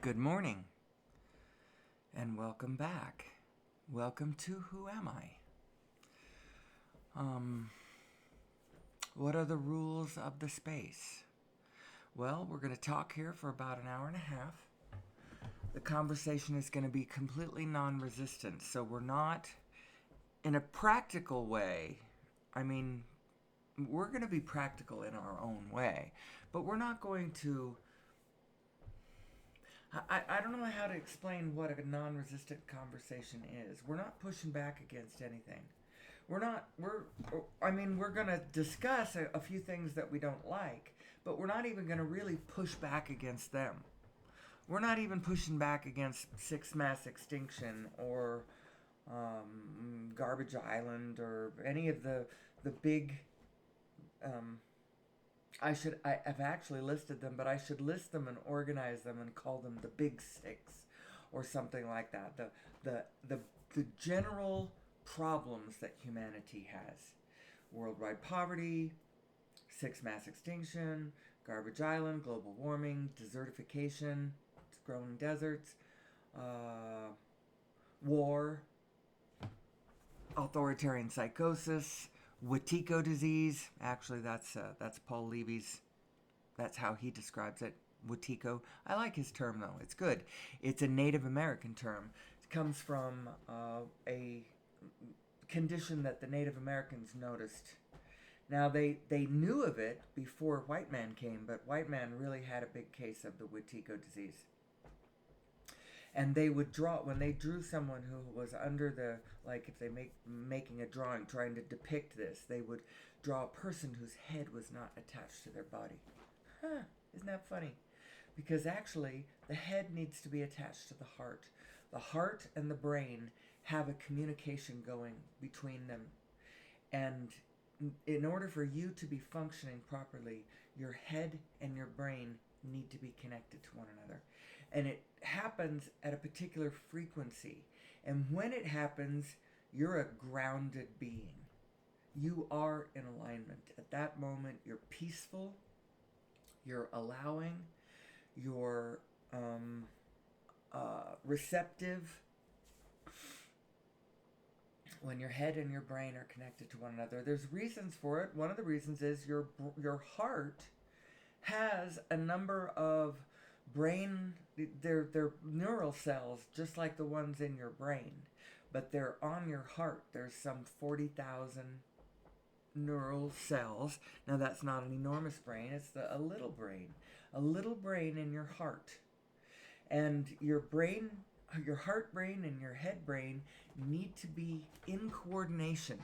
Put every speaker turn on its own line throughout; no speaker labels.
Good morning, and welcome back. Welcome to Who Am I? What are the rules of the space? Well, we're going to talk here for about an hour and a half. The conversation is going to be completely non-resistant, so we're not, in a practical way, we're going to be practical in our own way, but we're not going to I don't know how to explain what a non-resistant conversation is. We're not pushing back against anything. We're going to discuss a few things that we don't like, but we're not even going to really push back against them. We're not even pushing back against sixth mass extinction or Garbage Island or any of the big I've actually listed them, but I should list them and organize them and call them the Big Six or something like that. The general problems that humanity has: worldwide poverty, sixth mass extinction, Garbage Island, global warming, desertification, growing deserts, war, authoritarian psychosis, Wetiko disease. Actually, that's Paul Levy's. That's how he describes it. Wetiko. I like his term though. It's good. It's a Native American term. It comes from a condition that the Native Americans noticed. Now they knew of it before white man came, but white man really had a big case of the Wetiko disease. And they would draw, when they drew someone who was under the, like if they making a drawing trying to depict this, they would draw a person whose head was not attached to their body. Isn't that funny? Because actually the head needs to be attached to the heart. The heart and the brain have a communication going between them. And in order for you to be functioning properly, your head and your brain need to be connected to one another. And it happens at a particular frequency. And when it happens, you're a grounded being. You are in alignment. At that moment, you're peaceful, you're allowing, you're receptive. When your head and your brain are connected to one another, there's reasons for it. One of the reasons is your heart has a number of brain, they're neural cells just like the ones in your brain, but they're on your heart. There's some 40,000 neural cells. Now that's not an enormous brain, it's a little brain in your heart. And your heart brain and your head brain need to be in coordination.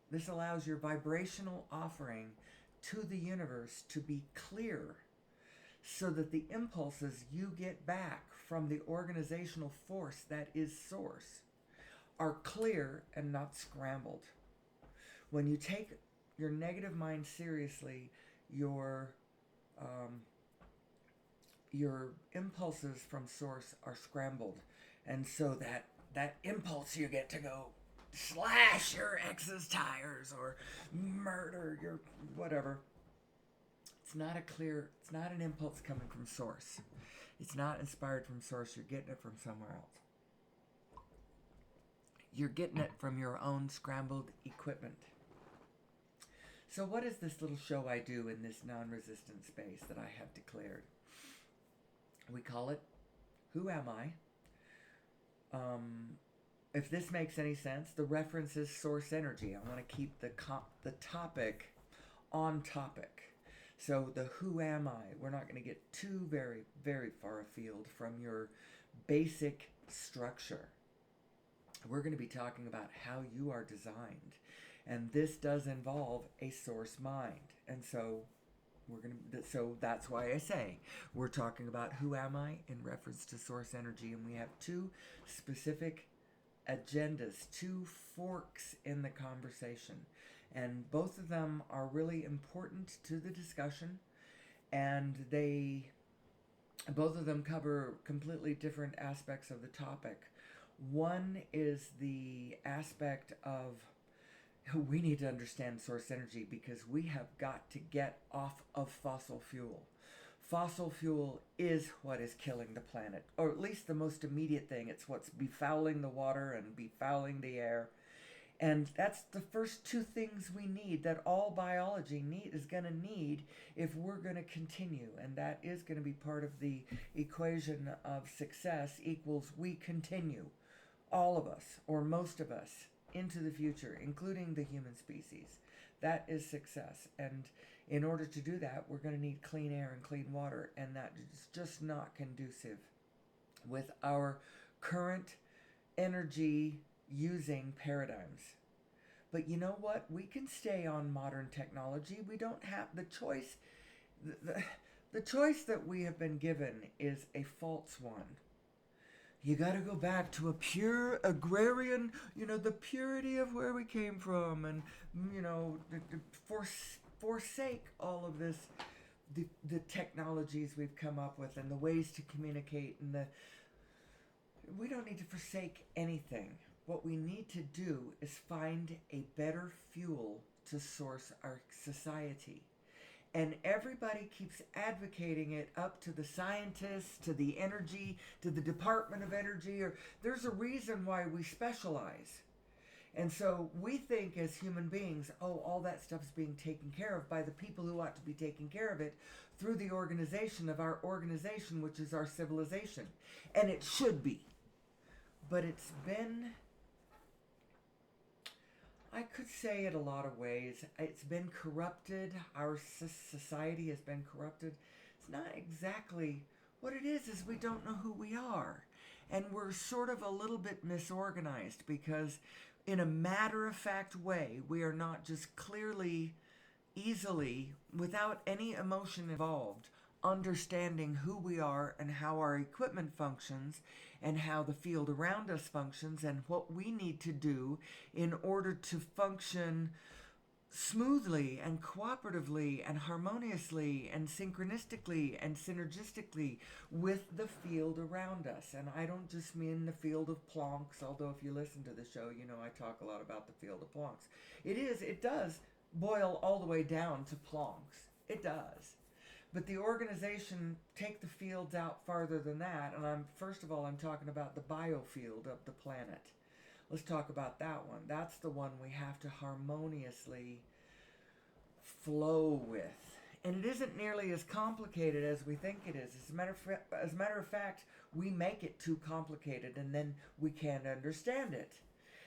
This allows your vibrational offering to the universe to be clear, so that the impulses you get back from the organizational force that is Source are clear and not scrambled. When you take your negative mind seriously, your impulses from Source are scrambled, and so that impulse you get to go slash your ex's tires or murder your whatever. It's not an impulse coming from Source. It's not inspired from Source. You're getting it from somewhere else. You're getting it from your own scrambled equipment. So what is this little show I do in this non-resistant space that I have declared? We call it Who Am I? If this makes any sense, the reference is source energy. I want to keep the topic on topic. So the who am I, we're not going to get too very, very far afield from your basic structure. We're going to be talking about how you are designed. And this does involve a source mind. And so so that's why I say we're talking about who am I in reference to source energy, and we have two specific agendas, two forks in the conversation, and both of them are really important to the discussion, and both of them cover completely different aspects of the topic. One is the aspect of we need to understand source energy because we have got to get off of fossil fuel. Fossil fuel is what is killing the planet, or at least the most immediate thing. It's what's befouling the water and befouling the air. And that's the first two things we need, that all biology is going to need if we're going to continue. And that is going to be part of the equation of success equals we continue, all of us, or most of us, into the future, including the human species. That is success. And in order to do that, we're going to need clean air and clean water. And that is just not conducive with our current energy using paradigms. But you know what? We can stay on modern technology. We don't have the choice. The choice that we have been given is a false one. You got to go back to a pure agrarian, the purity of where we came from, and, forsake all of this, the technologies we've come up with and the ways to communicate, and we don't need to forsake anything. What we need to do is find a better fuel to source our society. And everybody keeps advocating it up to the scientists, to the energy, to the Department of Energy, or there's a reason why we specialize. And so we think as human beings, all that stuff's being taken care of by the people who ought to be taking care of it through the organization of our organization, which is our civilization. And it should be. But it's been, I could say it a lot of ways. It's been corrupted. Our society has been corrupted. It's not exactly what it is we don't know who we are. And we're sort of a little bit misorganized because in a matter-of-fact way, we are not just clearly, easily, without any emotion involved, understanding who we are and how our equipment functions and how the field around us functions and what we need to do in order to function smoothly and cooperatively and harmoniously and synchronistically and synergistically with the field around us. And I don't just mean the field of Planck's, although if you listen to the show, I talk a lot about the field of Planck's. It does boil all the way down to Planck's. It does. But the organization take the fields out farther than that, and I'm talking about the biofield of the planet. Let's talk about that one. That's the one we have to harmoniously flow with. And it isn't nearly as complicated as we think it is. As a matter of fact, we make it too complicated, and then we can't understand it.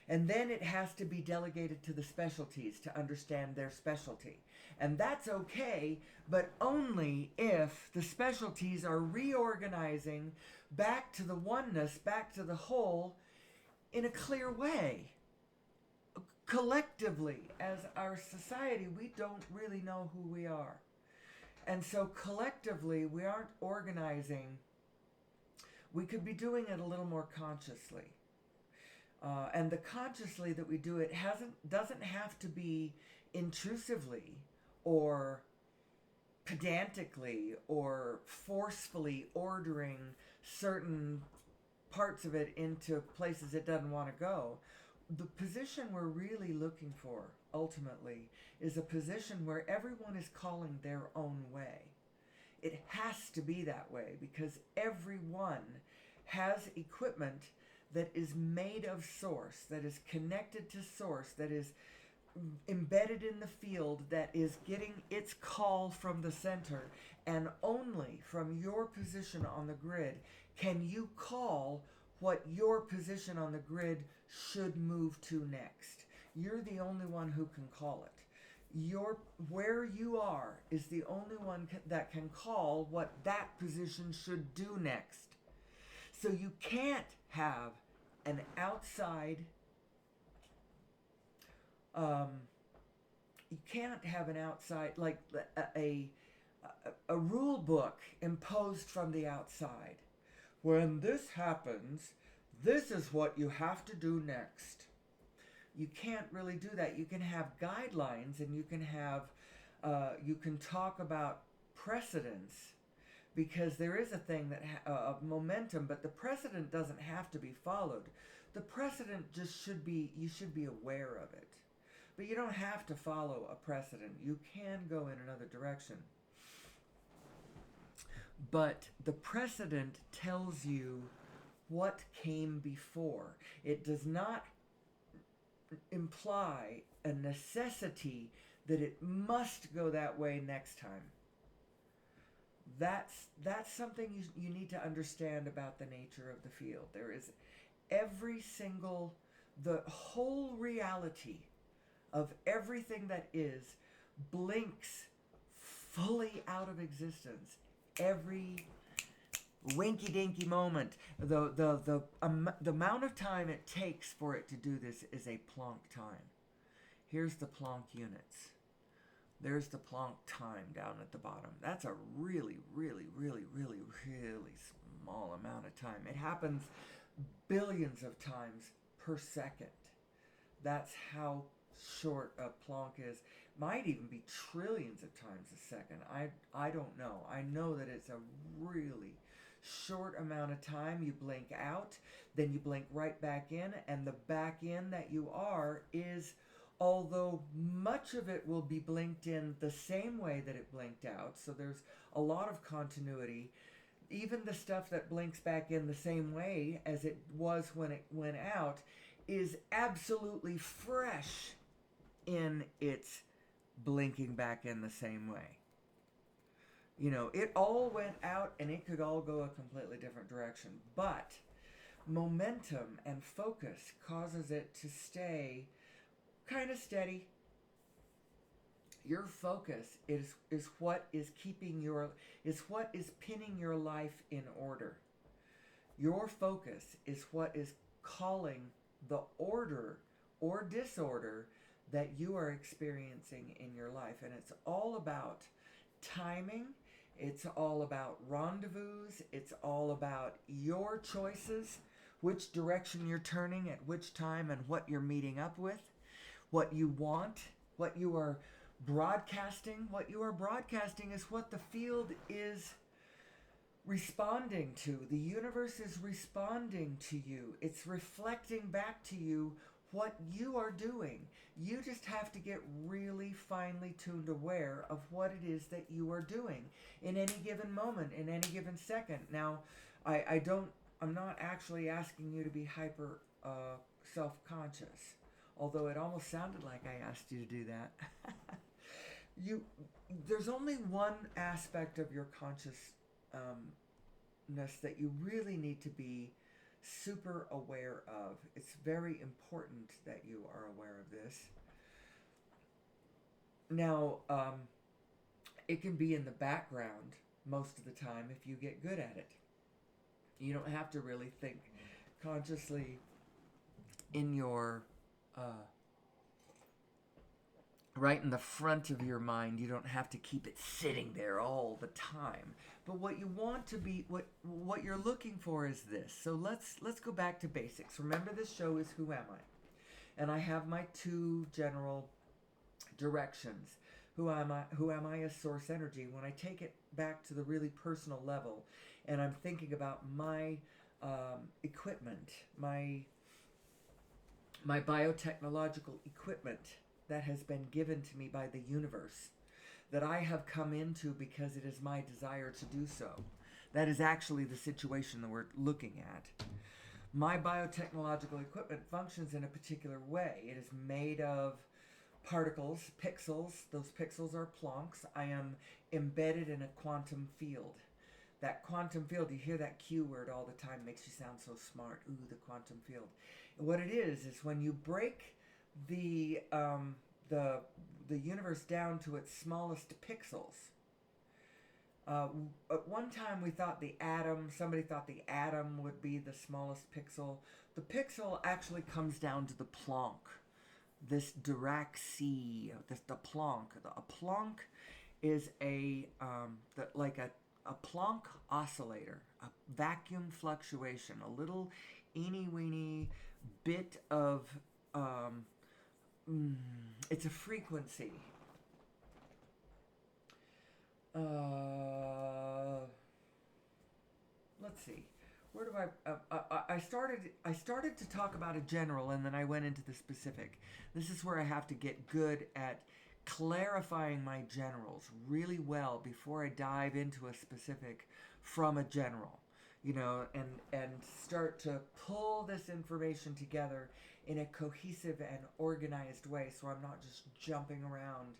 And then it has to be delegated to the specialties to understand their specialty. And that's okay, but only if the specialties are reorganizing back to the oneness, back to the whole, in a clear way. Collectively, as our society, we don't really know who we are. And so collectively, we aren't organizing. We could be doing it a little more consciously. And the consciously that we do it doesn't have to be intrusively or pedantically or forcefully ordering certain parts of it into places it doesn't want to go. The position we're really looking for, ultimately, is a position where everyone is calling their own way. It has to be that way because everyone has equipment that is made of source, that is connected to source, that is embedded in the field, that is getting its call from the center, and only from your position on the grid can you call what your position on the grid should move to next. You're the only one who can call it. Where you are is the only one that can call what that position should do next. So you can't have an outside, like a rule book imposed from the outside. When this happens, this is what you have to do next. You can't really do that. You can have guidelines, and you can talk about precedence, because there is a thing that of momentum, but the precedent doesn't have to be followed. The precedent just should be, you should be aware of it. But you don't have to follow a precedent. You can go in another direction. but the precedent tells you what came before. It does not imply a necessity that it must go that way next time. That's something you need to understand about the nature of the field. There is the whole reality of everything that is blinks fully out of existence every winky dinky moment. The amount of time it takes for it to do this is a Planck time. Here's the Planck units. There's the Planck time down at the bottom. That's a really, really, really, really, really small amount of time. It happens billions of times per second. That's how short a Planck is. Might even be trillions of times a second. I don't know. I know that it's a really short amount of time. You blink out, then you blink right back in, and the back in that you are is, although much of it will be blinked in the same way that it blinked out, so there's a lot of continuity. Even the stuff that blinks back in the same way as it was when it went out is absolutely fresh in its blinking back in the same way. You know, it all went out and it could all go a completely different direction, but momentum and focus causes it to stay kind of steady. Your focus is what is what is pinning your life in order. Your focus is what is calling the order or disorder that you are experiencing in your life. And it's all about timing. It's all about rendezvous. It's all about your choices, which direction you're turning at which time, and what you're meeting up with, what you want, what you are broadcasting. What you are broadcasting is what the field is responding to. The universe is responding to you. It's reflecting back to you what you are doing. You just have to get really finely tuned aware of what it is that you are doing in any given moment, in any given second. Now, I'm not actually asking you to be hyper self-conscious, although it almost sounded like I asked you to do that. There's only one aspect of your consciousness that you really need to be super aware of. It's very important that you are aware of this. Now, it can be in the background most of the time if you get good at it. You don't have to really think consciously in your right in the front of your mind. You don't have to keep it sitting there all the time. But what you want to be, what you're looking for is this. So let's go back to basics. Remember, this show is Who Am I? And I have my two general directions. Who am I? Who am I as source energy? When I take it back to the really personal level, and I'm thinking about my equipment, my biotechnological equipment that has been given to me by the universe, that I have come into because it is my desire to do so. That is actually the situation that we're looking at. My biotechnological equipment functions in a particular way. It is made of particles, pixels. Those pixels are Plancks. I am embedded in a quantum field. That quantum field, you hear that Q word all the time, makes you sound so smart. Ooh, the quantum field. And what it is when you break the universe down to its smallest pixels. At one time we thought somebody thought the atom would be the smallest pixel. The pixel actually comes down to the Planck, this Dirac C, the Planck. A Planck is like a Planck oscillator, a vacuum fluctuation, a little eeny weeny bit of it's a frequency. Let's see. Where do I started to talk about a general, and then I went into the specific. This is where I have to get good at clarifying my generals really well before I dive into a specific from a general, and start to pull this information together in a cohesive and organized way, so I'm not just jumping around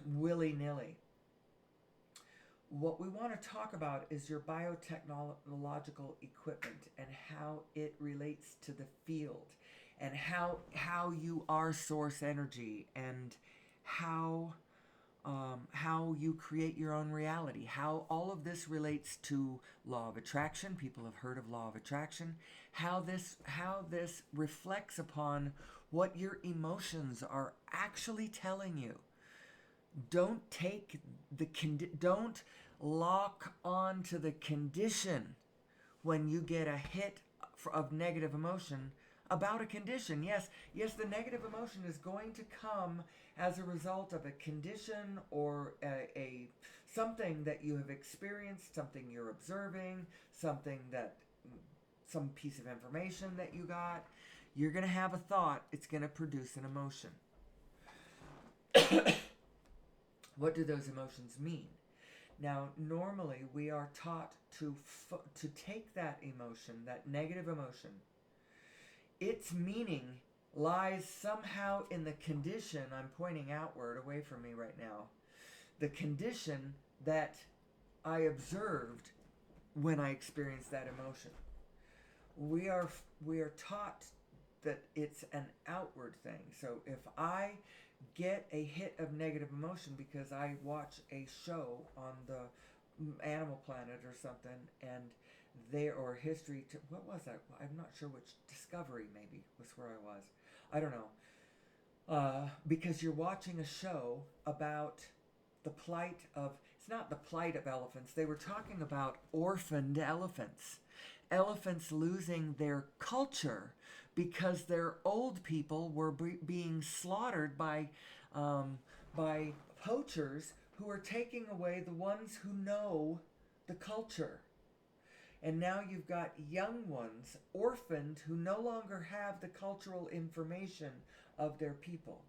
willy-nilly. What we want to talk about is your biotechnological equipment and how it relates to the field, and how you are source energy, and how you create your own reality, how all of this relates to law of attraction. People have heard of law of attraction. How this reflects upon what your emotions are actually telling you. Don't lock on to the condition when you get a hit of negative emotion about a condition. Yes, the negative emotion is going to come as a result of a condition, or a something that you have experienced, something you're observing, some piece of information that you got. You're going to have a thought, it's going to produce an emotion. What do those emotions mean? Now, normally we are taught to take that emotion, that negative emotion. Its meaning lies somehow in the condition. I'm pointing outward, away from me right now. The condition that I observed when I experienced that emotion. We are taught that it's an outward thing. So if I get a hit of negative emotion because I watch a show on the Animal Planet or something, and or History, what was that? I'm not sure which. Discovery maybe was where I was. I don't know. Because you're watching a show about the plight of, it's not the plight of elephants. They were talking about orphaned elephants. Elephants losing their culture because their old people were being slaughtered by poachers who are taking away the ones who know the culture. And now you've got young ones, orphaned, who no longer have the cultural information of their people.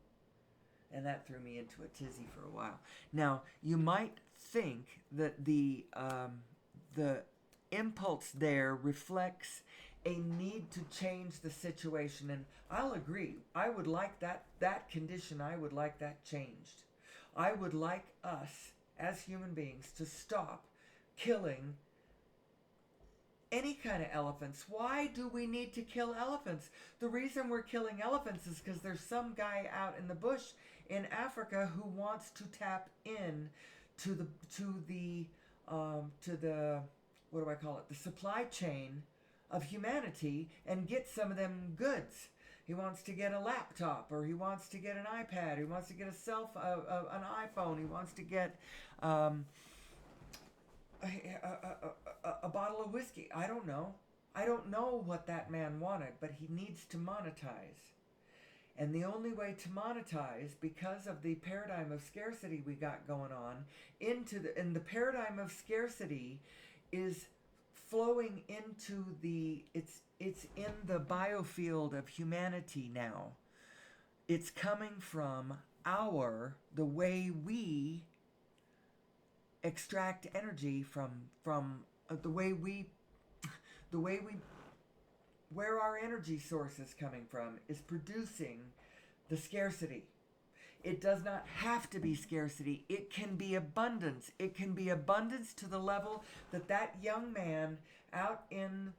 And that threw me into a tizzy for a while. Now, you might think that the impulse there reflects a need to change the situation, and I'll agree. I would like that condition. I would like that changed. I would like us as human beings to stop killing any kind of elephants. Why do we need to kill elephants? The reason we're killing elephants is because there's some guy out in the bush in Africa who wants to tap in to the what do I call it? The supply chain of humanity, and get some of them goods. He wants to get a laptop, or he wants to get an iPad, he wants to get an iPhone, he wants to get a bottle of whiskey. I don't know. I don't know what that man wanted, but he needs to monetize. And the only way to monetize, because of the paradigm of scarcity we got going on, and the paradigm of scarcity is flowing into it's in the biofield of humanity now. It's coming from the way we extract energy from the way we where our energy source is coming from is producing the scarcity. It does not have to be scarcity. It can be abundance. It can be abundance to the level that young man out in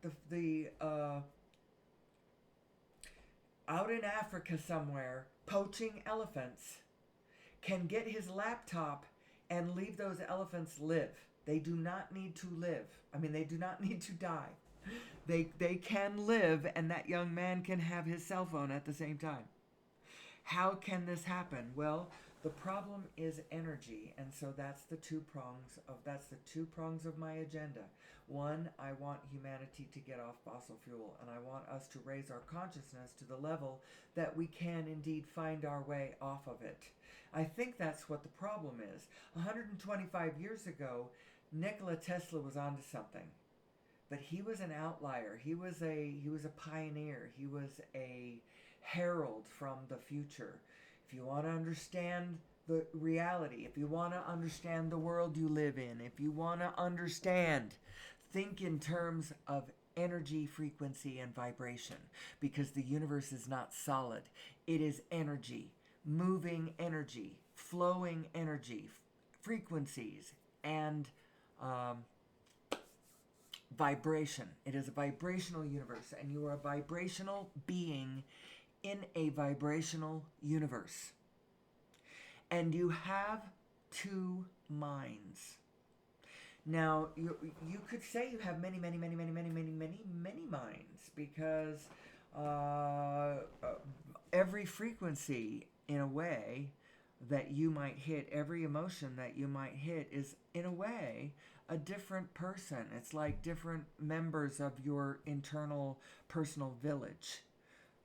out in Africa somewhere poaching elephants can get his laptop and leave those elephants live. They do not need to live. I mean, they do not need to die. They can live, and that young man can have his cell phone at the same time. How can this happen? Well, the problem is energy, and so that's the two prongs of my agenda. One, I want humanity to get off fossil fuel, and I want us to raise our consciousness to the level that we can indeed find our way off of it. I think that's what the problem is. 125 years ago, Nikola Tesla was onto something. But he was an outlier. He was a pioneer. He was a herald from the future. If you want to understand the reality, if you want to understand the world you live in, if you want to understand, think in terms of energy, frequency, and vibration, because the universe is not solid. It is energy, moving energy, flowing energy, frequencies, and um, vibration. It is a vibrational universe, and you are a vibrational being in a vibrational universe. And you have two minds. Now, you could say you have many, many, many, many, many, many, many, many minds, because uh, every frequency, in a way, that you might hit, every emotion that you might hit, is, in a way, a different person. It's like different members of your internal personal village.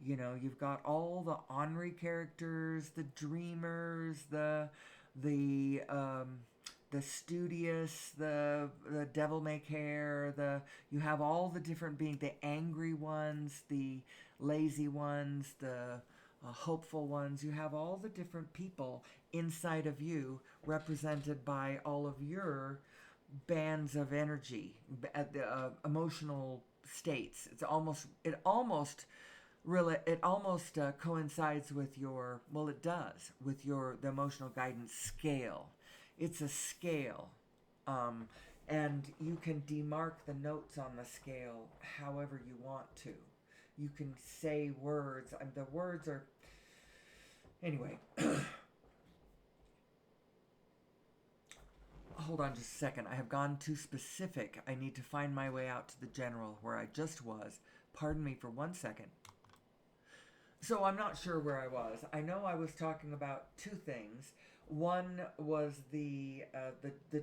You know, you've got all the Henri characters, the dreamers, the the studious, the devil may care, the you have all the different beings, the angry ones, the lazy ones, the hopeful ones. You have all the different people inside of you, represented by all of your bands of energy, emotional states. It almost coincides with your, well, it does, with your the emotional guidance scale. It's a scale, um, and you can demark the notes on the scale however you want to. You can say words, and the words are, anyway. Hold on just a second. I have gone too specific. I need to find my way out to the general where I just was. Pardon me for 1 second. So I'm not sure where I was. I know I was talking about two things. One was the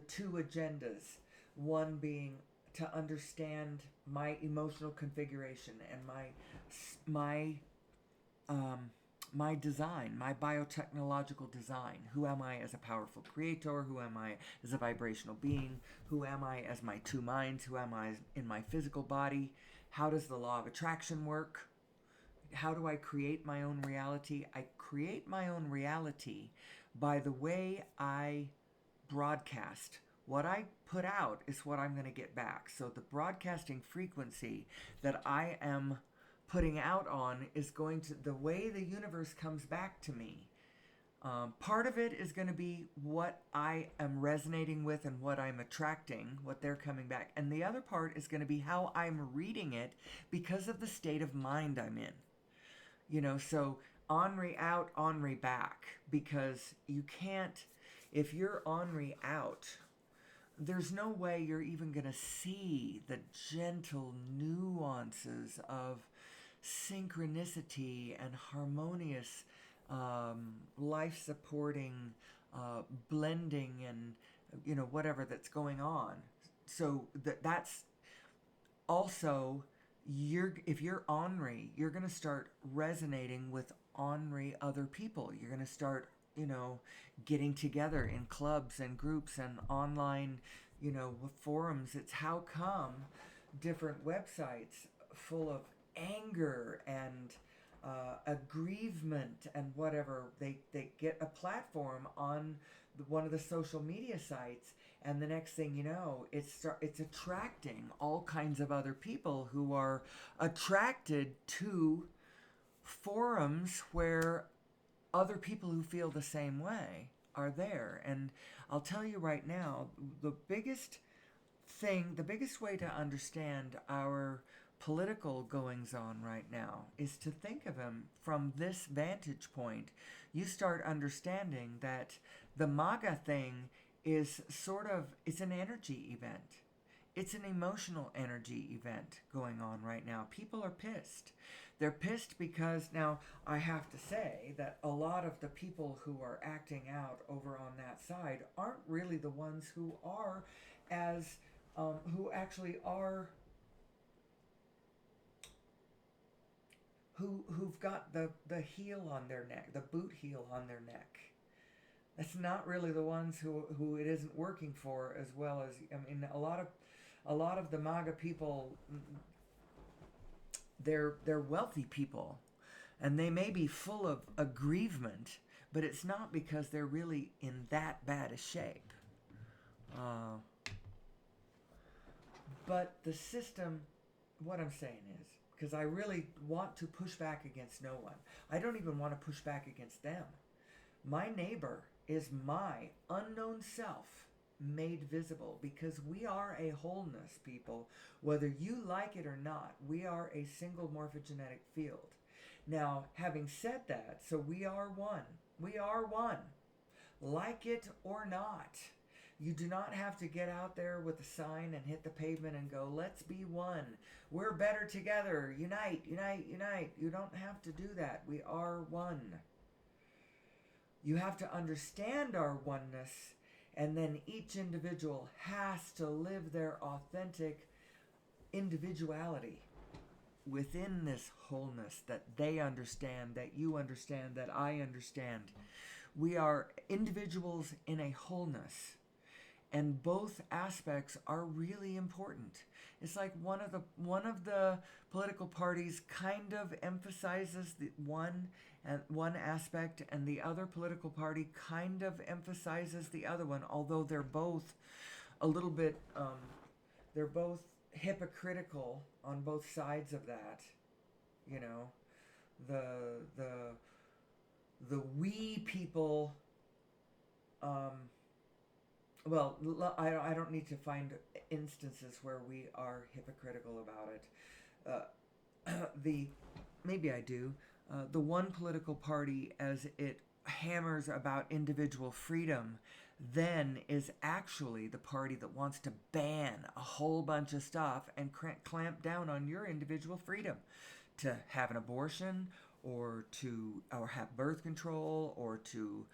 two agendas. One being to understand my emotional configuration and my um, my design, my biotechnological design. Who am I as a powerful creator? Who am I as a vibrational being? Who am I as my two minds? Who am I in my physical body? How does the law of attraction work? How do I create my own reality? I create my own reality by the way I broadcast. What I put out is what I'm going to get back. So the broadcasting frequency that I am putting out on is going to, the way the universe comes back to me. Part of it is going to be what I am resonating with and what I'm attracting, what they're coming back. And the other part is going to be how I'm reading it because of the state of mind I'm in. You know, so Henri out, Henri back, because you can't, if you're Henri out, there's no way you're even going to see the gentle nuances of synchronicity and harmonious, life supporting, blending, and, you know, whatever that's going on. So that's also, if you're Henri, you're going to start resonating with Henri other people. You're going to start, you know, getting together in clubs and groups and online, you know, forums. It's how come different websites full of anger and aggrievement and whatever, they get a platform on one of the social media sites, and the next thing you know, it's attracting all kinds of other people who are attracted to forums where other people who feel the same way are there. And I'll tell you right now, the biggest way to understand our political goings on right now is to think of them from this vantage point. You start understanding that the MAGA thing is it's an energy event. It's an emotional energy event going on right now. People are pissed. They're pissed because, now, I have to say that a lot of the people who are acting out over on that side aren't really the ones who are who actually are, who've got the heel on their neck, the boot heel on their neck. That's not really the ones who it isn't working for as well as, I mean, a lot of the MAGA people, they're wealthy people, and they may be full of aggrievement, but it's not because they're really in that bad a shape. Uh, but the system, what I'm saying is, because I really want to push back against no one. I don't even want to push back against them. My neighbor is my unknown self made visible, because we are a wholeness, people. Whether you like it or not, we are a single morphogenetic field. Now, having said that, so we are one. We are one. Like it or not. You do not have to get out there with a sign and hit the pavement and go, let's be one. We're better together. Unite, unite, unite. You don't have to do that. We are one. You have to understand our oneness, and then each individual has to live their authentic individuality within this wholeness that they understand, that you understand, that I understand. We are individuals in a wholeness, and both aspects are really important. It's like one of the political parties kind of emphasizes the one aspect, and the other political party kind of emphasizes the other one, although they're both a little bit they're both hypocritical on both sides of that. You know, the we people, well, I don't need to find instances where we are hypocritical about it. Maybe I do. The one political party, as it hammers about individual freedom, then is actually the party that wants to ban a whole bunch of stuff and clamp down on your individual freedom to have an abortion, or have birth control, or to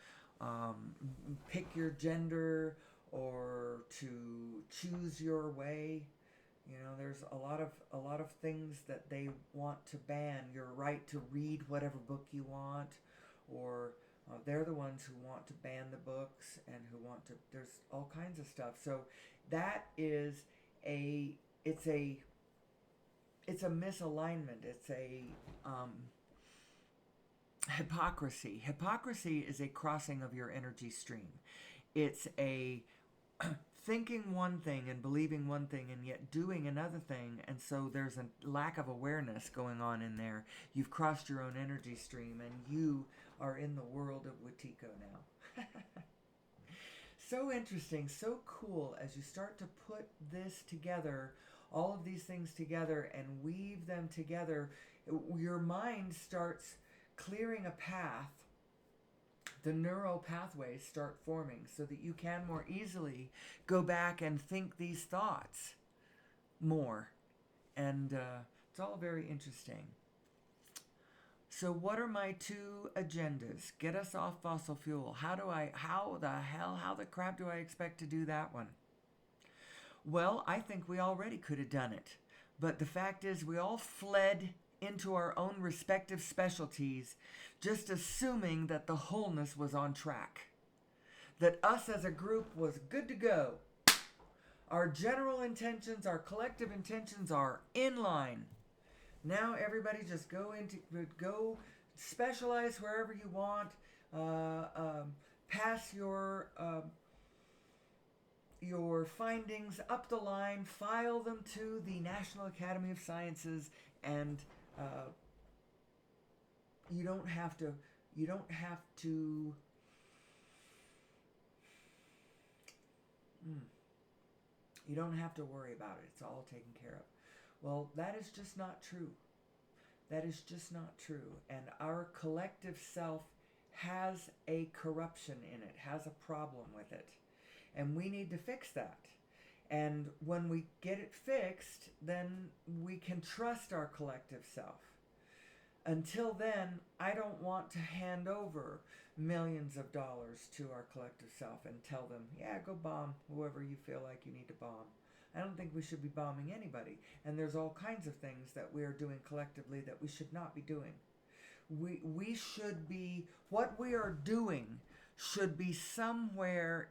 pick your gender, or to choose your way. You know, there's a lot of things that they want to ban. Your right to read whatever book you want, or they're the ones who want to ban the books, and who want to. There's all kinds of stuff. So that is it's a misalignment. It's a hypocrisy. Hypocrisy is a crossing of your energy stream. It's a thinking one thing and believing one thing and yet doing another thing, and so there's a lack of awareness going on in there. You've crossed your own energy stream, and you are in the world of Wetiko now. So interesting, so cool as you start to put this together, all of these things together, and weave them together. Your mind starts clearing a path. The neural pathways start forming so that you can more easily go back and think these thoughts more. And it's all very interesting. So what are my two agendas? Get us off fossil fuel. How the crap do I expect to do that one? Well, I think we already could have done it. But the fact is, we all fled into our own respective specialties, just assuming that the wholeness was on track. That us as a group was good to go. Our general intentions, our collective intentions are in line. Now everybody just go specialize wherever you want. Pass your findings up the line, file them to the National Academy of Sciences, and you don't have to you don't have to worry about it. It's all taken care of. Well, that is just not true. That is just not true. And our collective self has a corruption in it, has a problem with it. And we need to fix that. And when we get it fixed, then we can trust our collective self. Until then, I don't want to hand over millions of dollars to our collective self and tell them, yeah, go bomb whoever you feel like you need to bomb. I don't think we should be bombing anybody. And there's all kinds of things that we are doing collectively that we should not be doing. We should be, what we are doing should be somewhere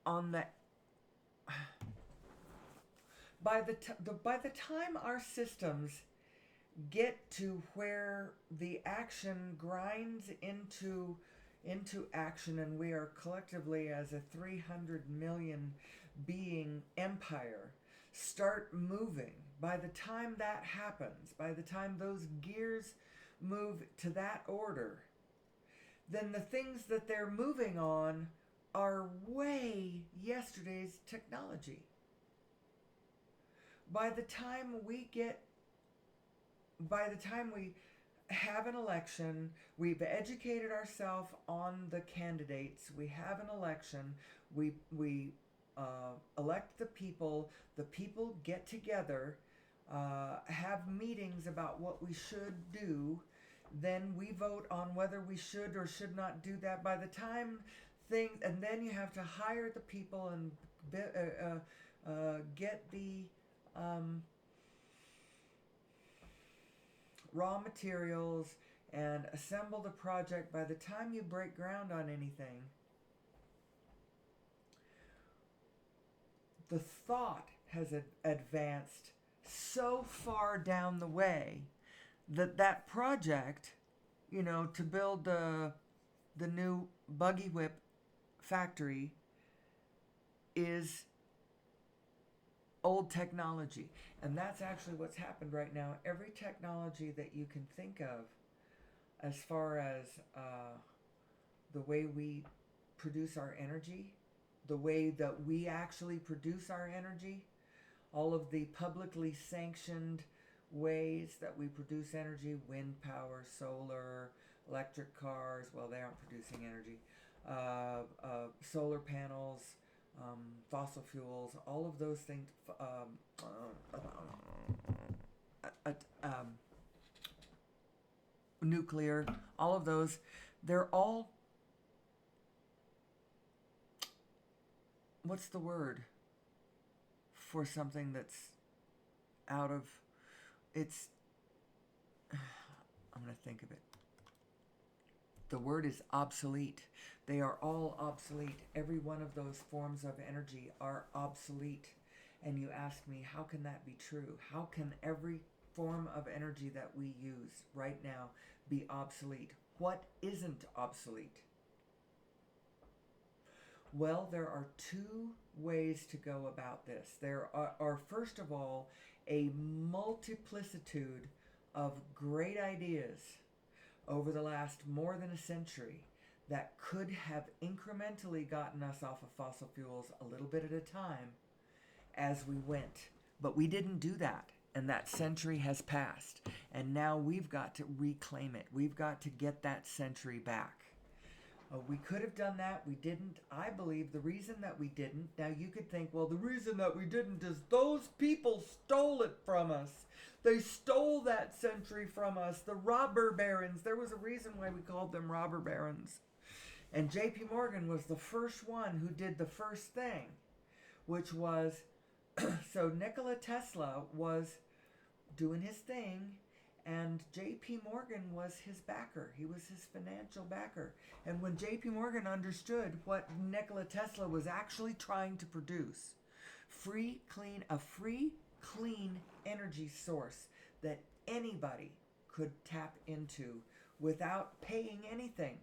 on the, by the time our systems get to where the action grinds into action, and we are collectively, as a 300 million being empire, start moving. By the time that happens, by the time those gears move to that order, then the things that they're moving on are way yesterday's technology. By the time we get by the time we have an election, we've educated ourselves on the candidates, we have an election, we elect the people get together, have meetings about what we should do, then we vote on whether we should or should not do that. By the time things, and then you have to hire the people and get the raw materials and assemble the project. By the time you break ground on anything, the thought has advanced so far down the way that project, to build the new buggy whip factory, is old technology. And that's actually what's happened right now. Every technology that you can think of, as far as the way we produce our energy, the way that we actually produce our energy, all of the publicly sanctioned ways that we produce energy, wind power, solar, electric cars, well, they aren't producing energy, solar panels, fossil fuels, all of those things, nuclear, all of those, they're all, what's the word for something that's out of, it's, I'm going to think of it. The word is obsolete. They are all obsolete. Every one of those forms of energy are obsolete. And you ask me, how can that be true? How can every form of energy that we use right now be obsolete? What isn't obsolete? Well, there are two ways to go about this. There are first of all, a multiplicitude of great ideas over the last more than a century that could have incrementally gotten us off of fossil fuels a little bit at a time as we went. But we didn't do that, and that century has passed. And now we've got to reclaim it. We've got to get that century back. We could have done that. We didn't. I believe the reason that we didn't, now you could think, well, the reason that we didn't is those people stole it from us. They stole that century from us. The robber barons. There was a reason why we called them robber barons. And J.P. Morgan was the first one who did the first thing, which was, so Nikola Tesla was doing his thing, and J.P. Morgan was his backer. He was his financial backer. And when J.P. Morgan understood what Nikola Tesla was actually trying to produce, a free, clean energy source that anybody could tap into without paying anything,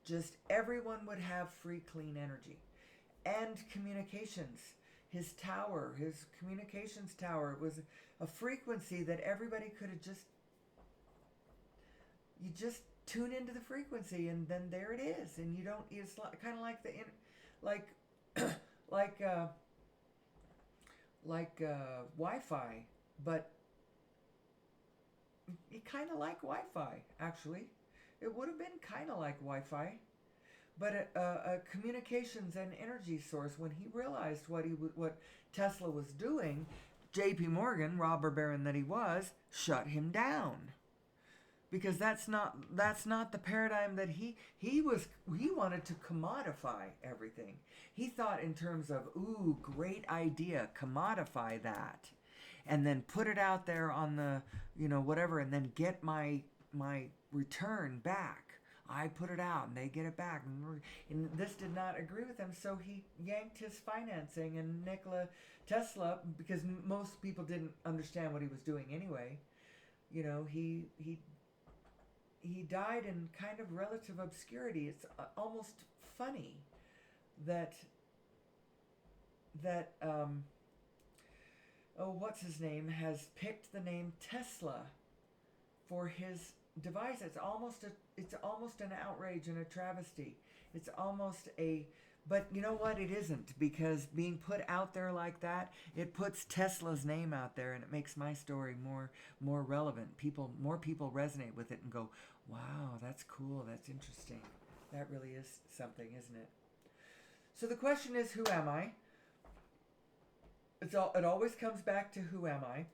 just everyone would have free, clean energy. And communications. His tower, his communications tower, was a frequency that everybody could have you just tune into the frequency, and then there it is, and you don't. It's kind of like Wi-Fi, but it kind of like Wi-Fi actually. It would have been kind of like Wi-Fi, but a communications and energy source. When he realized what Tesla was doing, J.P. Morgan, robber baron that he was, shut him down. Because that's not the paradigm that he wanted to commodify everything. He thought in terms of, ooh, great idea, commodify that, and then put it out there on the, whatever, and then get my return back. I put it out and they get it back. And this did not agree with him, so he yanked his financing, and Nikola Tesla, because most people didn't understand what he was doing anyway, he died in kind of relative obscurity. It's almost funny that what's his name has picked the name Tesla for his device. It's almost an outrage and a travesty. It's almost a But you know what? It isn't, because being put out there like that, it puts Tesla's name out there, and it makes my story more relevant. More people resonate with it and go, "Wow, that's cool. That's interesting. That really is something, isn't it?" So the question is, who am I? It always comes back to who am I?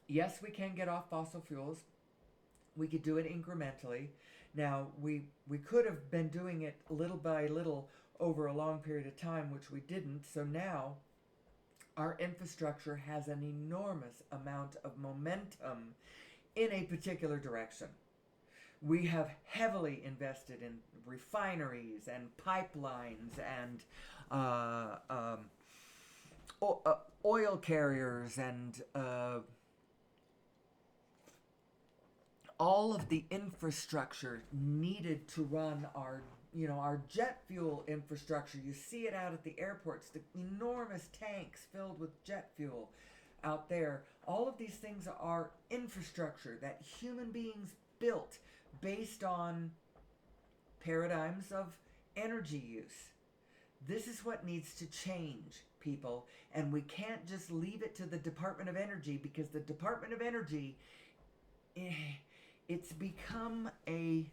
Yes, we can get off fossil fuels. We could do it incrementally. Now, we could have been doing it little by little over a long period of time, which we didn't. So now our infrastructure has an enormous amount of momentum in a particular direction. We have heavily invested in refineries and pipelines and oil carriers and all of the infrastructure needed to run our jet fuel infrastructure. You see it out at the airports, the enormous tanks filled with jet fuel out there. All of these things are infrastructure that human beings built based on paradigms of energy use. This is what needs to change, people, and we can't just leave it to the Department of Energy, because the Department of Energy, it's become a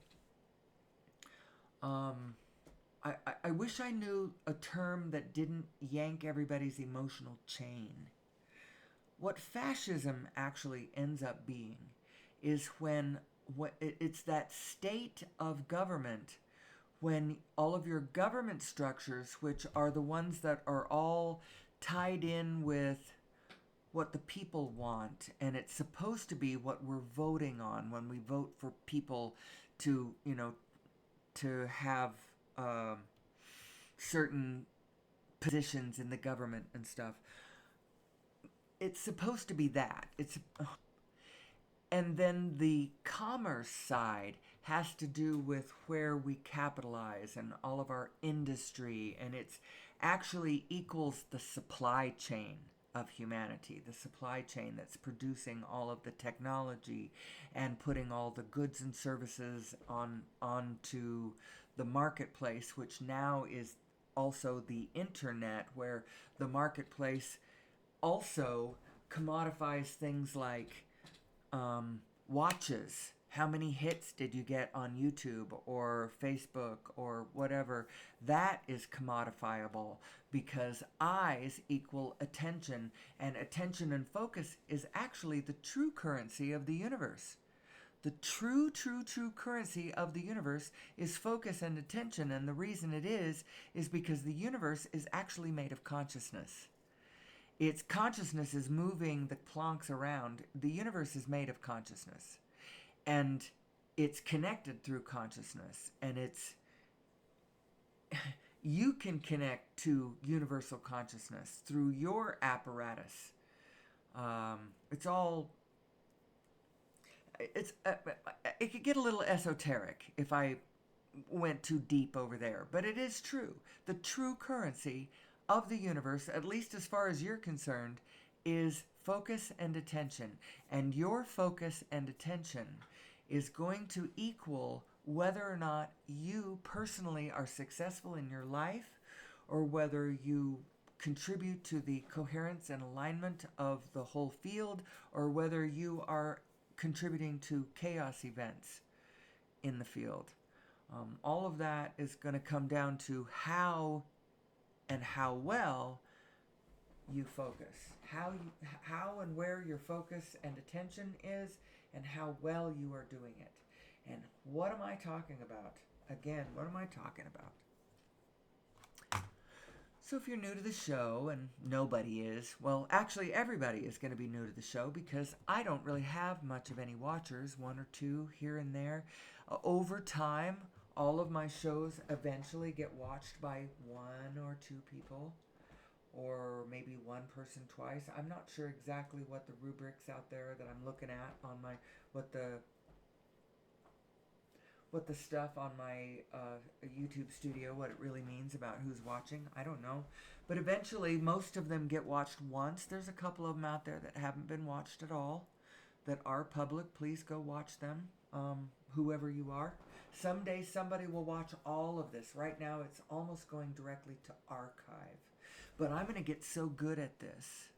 I wish I knew a term that didn't yank everybody's emotional chain. What fascism actually ends up being is it's that state of government when all of your government structures, which are the ones that are all tied in with what the people want, and it's supposed to be what we're voting on when we vote for people to have certain positions in the government and stuff. It's supposed to be that. And then the commerce side has to do with where we capitalize and all of our industry, and it's actually equals the supply chain of humanity, the supply chain that's producing all of the technology and putting all the goods and services onto the marketplace, which now is also the internet, where the marketplace also commodifies things like watches. How many hits did you get on YouTube or Facebook or whatever? That is commodifiable, because eyes equal attention, and attention and focus is actually the true currency of the universe. The true currency of the universe is focus and attention, and the reason it is because the universe is actually made of consciousness. Its consciousness is moving the plonks around. The universe is made of consciousness. And it's connected through consciousness. And you can connect to universal consciousness through your apparatus. It could get a little esoteric if I went too deep over there. But it is true. The true currency of the universe, at least as far as you're concerned, is focus and attention. And your focus and attention is going to equal whether or not you personally are successful in your life, or whether you contribute to the coherence and alignment of the whole field, or whether you are contributing to chaos events in the field. All of that is going to come down to how well you focus, how and where your focus and attention is, and how well you are doing it. And what am I talking about? Again, what am I talking about? So if you're new to the show, and nobody is, well, actually everybody is going to be new to the show, because I don't really have much of any watchers, one or two here and there. Over time, all of my shows eventually get watched by one or two people, or maybe one person twice. I'm not sure exactly what the rubrics out there that I'm looking at on my what the stuff on my YouTube studio, what it really means about who's watching. I don't know. But eventually, most of them get watched once. There's a couple of them out there that haven't been watched at all, that are public. Please go watch them, whoever you are. Someday somebody will watch all of this. Right now, it's almost going directly to archive. But I'm going to get so good at this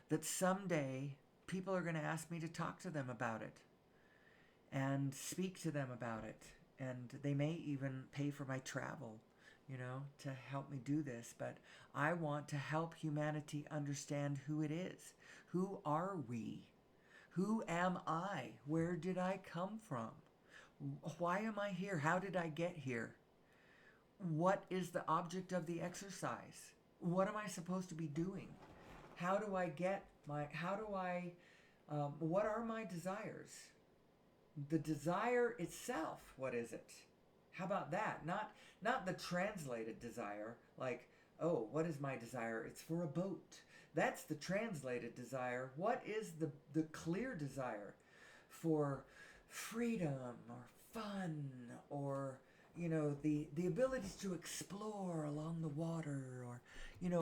that someday people are going to ask me to talk to them about it and speak to them about it. And they may even pay for my travel, to help me do this. But I want to help humanity understand who it is. Who are we? Who am I? Where did I come from? Why am I here? How did I get here? What is the object of the exercise? What am I supposed to be doing? How do I get what are my desires? The desire itself, what is it? How about that? Not the translated desire, like, oh, what is my desire? It's for a boat. That's the translated desire. What is the clear desire? For freedom or fun, or the ability to explore along the water, or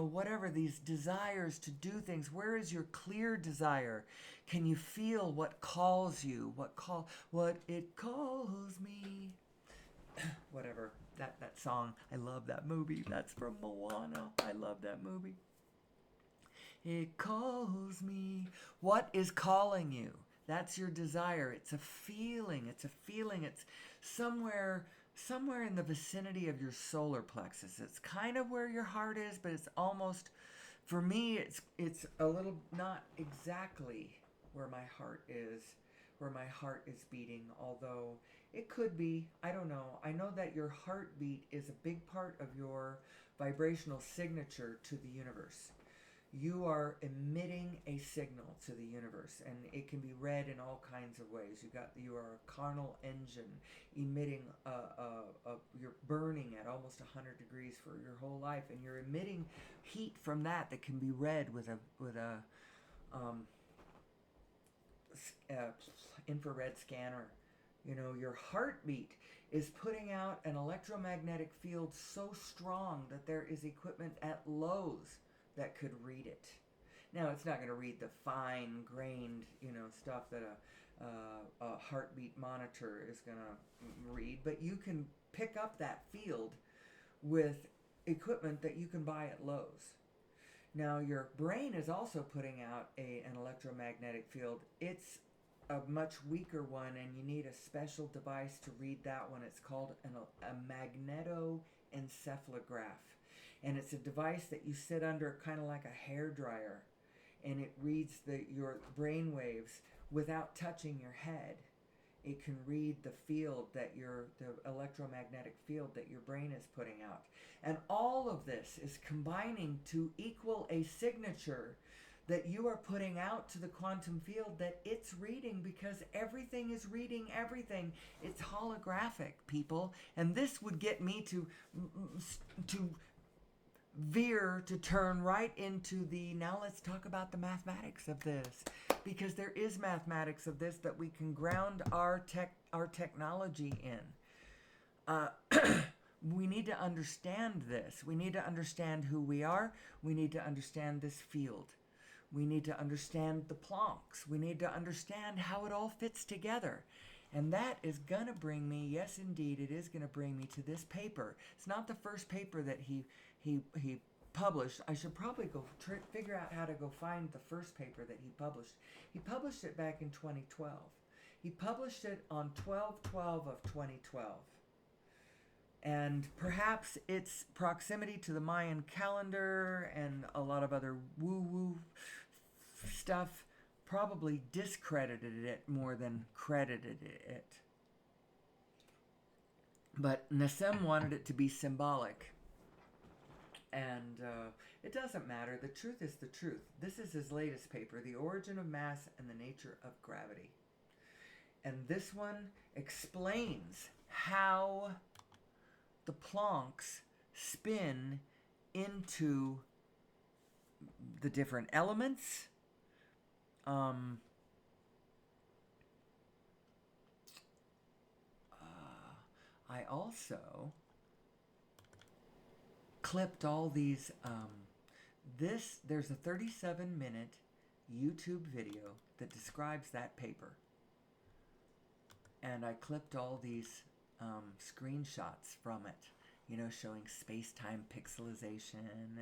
whatever, these desires to do things. Where is your clear desire? Can you feel what calls you? What it calls me? Whatever, that song. I love that movie. That's from Moana. I love that movie. It calls me. What is calling you? That's your desire. It's a feeling. It's somewhere in the vicinity of your solar plexus. It's kind of where your heart is, but it's almost, for me, it's a little, not exactly where my heart is beating, although it could be. I don't know. I know that your heartbeat is a big part of your vibrational signature to the universe. You are emitting a signal to the universe, and it can be read in all kinds of ways. You are a carnal engine emitting you're burning at almost 100 degrees for your whole life, and you're emitting heat from that can be read with a infrared scanner. Your heartbeat is putting out an electromagnetic field so strong that there is equipment at Lowe's that could read it. Now, it's not going to read the fine-grained, stuff that a heartbeat monitor is going to read, but you can pick up that field with equipment that you can buy at Lowe's. Now, your brain is also putting out an electromagnetic field. It's a much weaker one, and you need a special device to read that one. It's called a magnetoencephalograph. And it's a device that you sit under kind of like a hair dryer, and it reads your brain waves without touching your head. It can read the field the electromagnetic field that your brain is putting out. And all of this is combining to equal a signature that you are putting out to the quantum field that it's reading, because everything is reading everything. It's holographic, people. And this would get me to turn right into now let's talk about the mathematics of this, because there is mathematics of this that we can ground our technology in. We need to understand this. We need to understand who we are. We need to understand this field. We need to understand the Plancks. We need to understand how it all fits together. And that is going to bring me, yes indeed, it is going to bring me to this paper. It's not the first paper that he published. I should probably go figure out how to go find the first paper that he published. He published it back in 2012. He published it on 12/12 of 2012. And perhaps its proximity to the Mayan calendar and a lot of other woo-woo stuff probably discredited it more than credited it. But Nassim wanted it to be symbolic. And it doesn't matter. The truth is the truth. This is his latest paper, The Origin of Mass and the Nature of Gravity. And this one explains how the Plancks spin into the different elements. Um, I also clipped all these. There's a 37-minute YouTube video that describes that paper, and I clipped all these screenshots from it. You know, showing space-time pixelization, and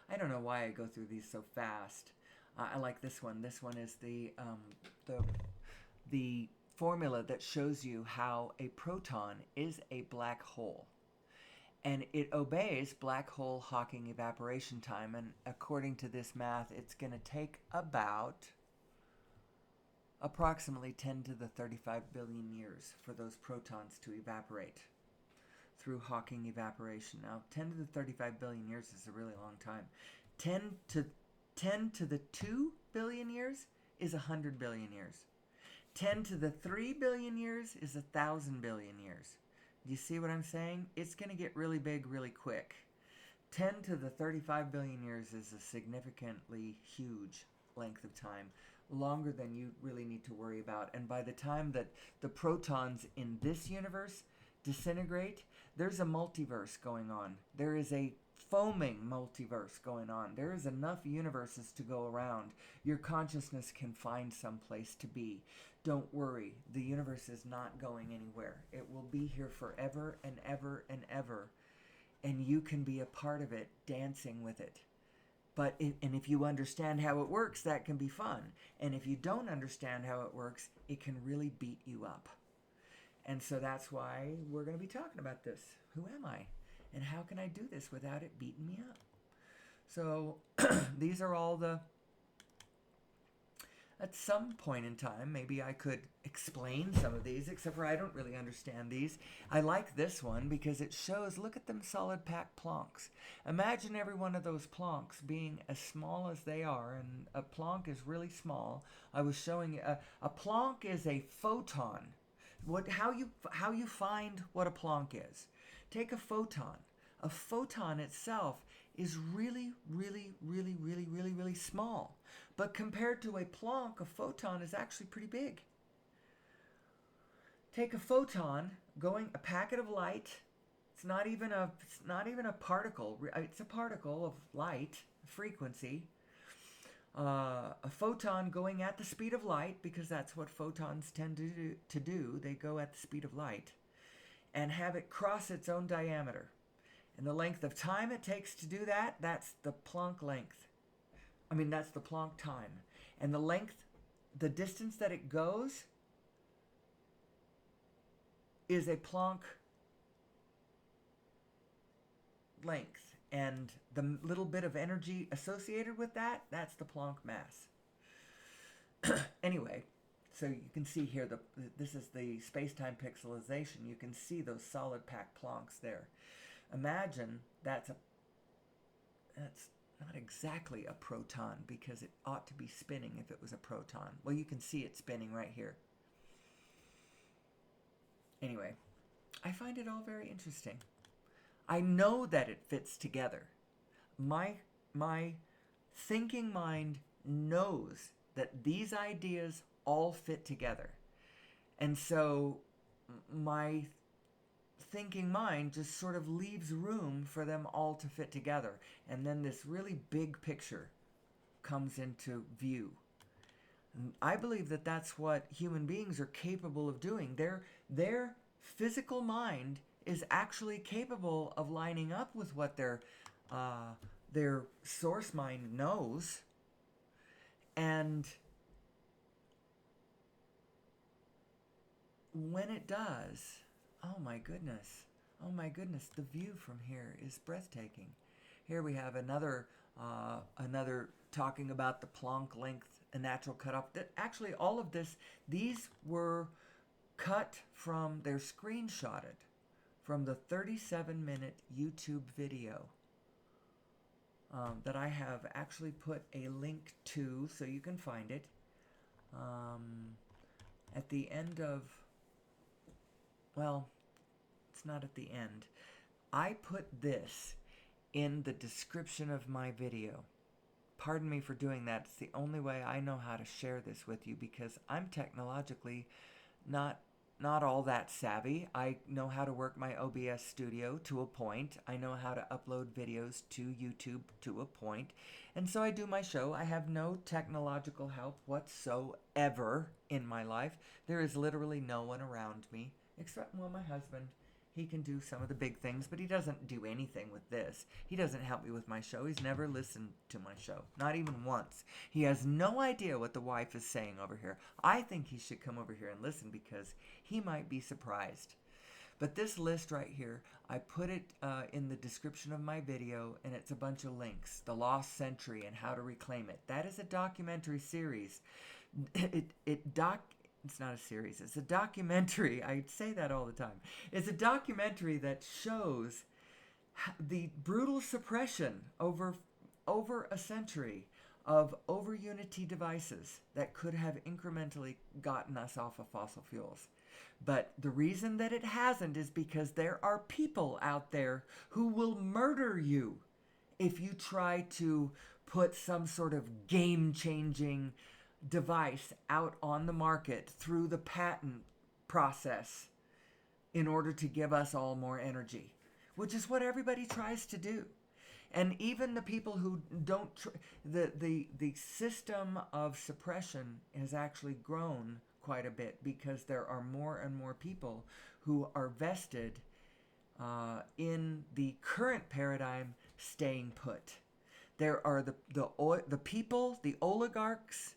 I don't know why I go through these so fast. I like this one. This one is the formula that shows you how a proton is a black hole. And it obeys black hole Hawking evaporation time. And according to this math, it's going to take about approximately 10 to the 35 billion years for those protons to evaporate through Hawking evaporation. Now, 10 to the 35 billion years is a really long time. 10 to the 2 billion years is 100 billion years. 10 to the 3 billion years is 1,000 billion years. Do you see what I'm saying? It's going to get really big really quick. 10 to the 35 billion years is a significantly huge length of time, longer than you really need to worry about. And by the time that the protons in this universe disintegrate, there's a multiverse going on. There is a foaming multiverse going on. There is enough universes to go around. Your consciousness can find some place to be. Don't worry, the universe is not going anywhere. It will be here forever and ever and ever, and you can be a part of it, dancing with it. And if you understand how it works, that can be fun. And if you don't understand how it works, it can really beat you up. And so that's why we're going to be talking about this. Who am I? And how can I do this without it beating me up? So these are all at some point in time, maybe I could explain some of these, except for I don't really understand these. I like this one because it shows, look at them solid pack Plancks. Imagine every one of those Plancks being as small as they are, and a Planck is really small. I was showing you, a Planck is a photon. How you find what a Planck is. Take a photon. A photon itself is really, really, really, really, really, really small. But compared to a Planck, a photon is actually pretty big. Take a photon, a packet of light. It's not even a particle. It's a particle of light, frequency. A photon going at the speed of light, because that's what photons tend to do. They go at the speed of light, and have it cross its own diameter. And the length of time it takes to do that, that's the Planck length. That's the Planck time. And the distance that it goes is a Planck length. And the little bit of energy associated with that, that's the Planck mass. Anyway, so you can see here, this is the space-time pixelization. You can see those solid pack Plancks there. Imagine that's not exactly a proton, because it ought to be spinning if it was a proton. Well, you can see it spinning right here. Anyway, I find it all very interesting. I know that it fits together. My thinking mind knows that these ideas all fit together. And so my thinking mind just sort of leaves room for them all to fit together. And then this really big picture comes into view. And I believe that that's what human beings are capable of doing. Their physical mind is actually capable of lining up with what their source mind knows. And when it does, oh my goodness, the view from here is breathtaking. Here we have another talking about the Planck length, a natural cutoff. Actually, all of these were cut from, they're screenshotted from the 37-minute YouTube video that I have actually put a link to, so you can find it. At the end of, well, it's not at the end. I put this in the description of my video pardon me for doing that. It's the only way I know how to share this with you because I'm technologically not not all that savvy. I know how to work my OBS studio to a point. I know how to upload videos to YouTube to a point. And so I do my show. I have no technological help whatsoever in my life. There is literally no one around me except, well, my husband. He can do some of the big things, but he doesn't do anything with this. He doesn't help me with my show. He's never listened to my show, not even once. He has no idea what the wife is saying over here. I think he should come over here and listen because he might be surprised. But this list right here, I put it in the description of my video, and it's a bunch of links. The Lost Century and How to Reclaim It. That is a documentary series. It's not a series. It's a documentary. I say that all the time. It's a documentary that shows the brutal suppression over a century of over-unity devices that could have incrementally gotten us off of fossil fuels. But the reason that it hasn't is because there are people out there who will murder you if you try to put some sort of game-changing device out on the market through the patent process in order to give us all more energy, which is what everybody tries to do. And even the people who don't, the system of suppression has actually grown quite a bit because there are more and more people who are vested in the current paradigm staying put. There are the people, the oligarchs,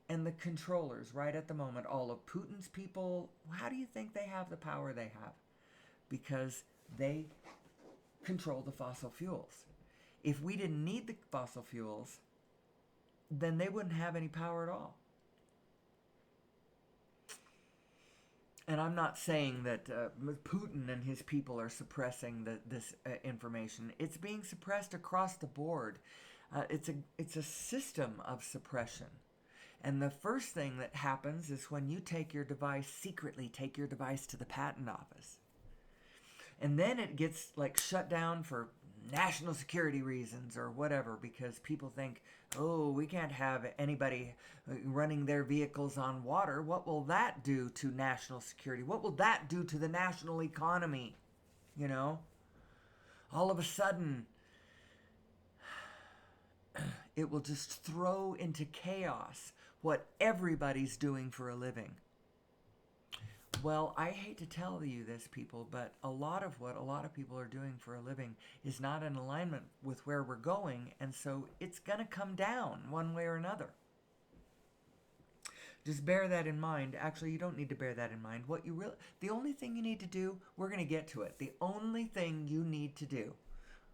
and the controllers right at the moment, all of Putin's people. How do you think they have the power they have? Because they control the fossil fuels. If we didn't need the fossil fuels, then they wouldn't have any power at all. And I'm not saying that Putin and his people are suppressing this information. It's being suppressed across the board. It's a system of suppression. And the first thing that happens is when you secretly take your device to the patent office. And then it gets like shut down for national security reasons or whatever, because people think, oh, we can't have anybody running their vehicles on water. What will that do to national security? What will that do to the national economy? You know, all of a sudden, it will just throw into chaos what everybody's doing for a living. Well, I hate to tell you this, people, but a lot of what a lot of people are doing for a living is not in alignment with where we're going, and so it's going to come down one way or another. Just bear that in mind. Actually, you don't need to bear that in mind. The only thing you need to do, we're going to get to it. The only thing you need to do,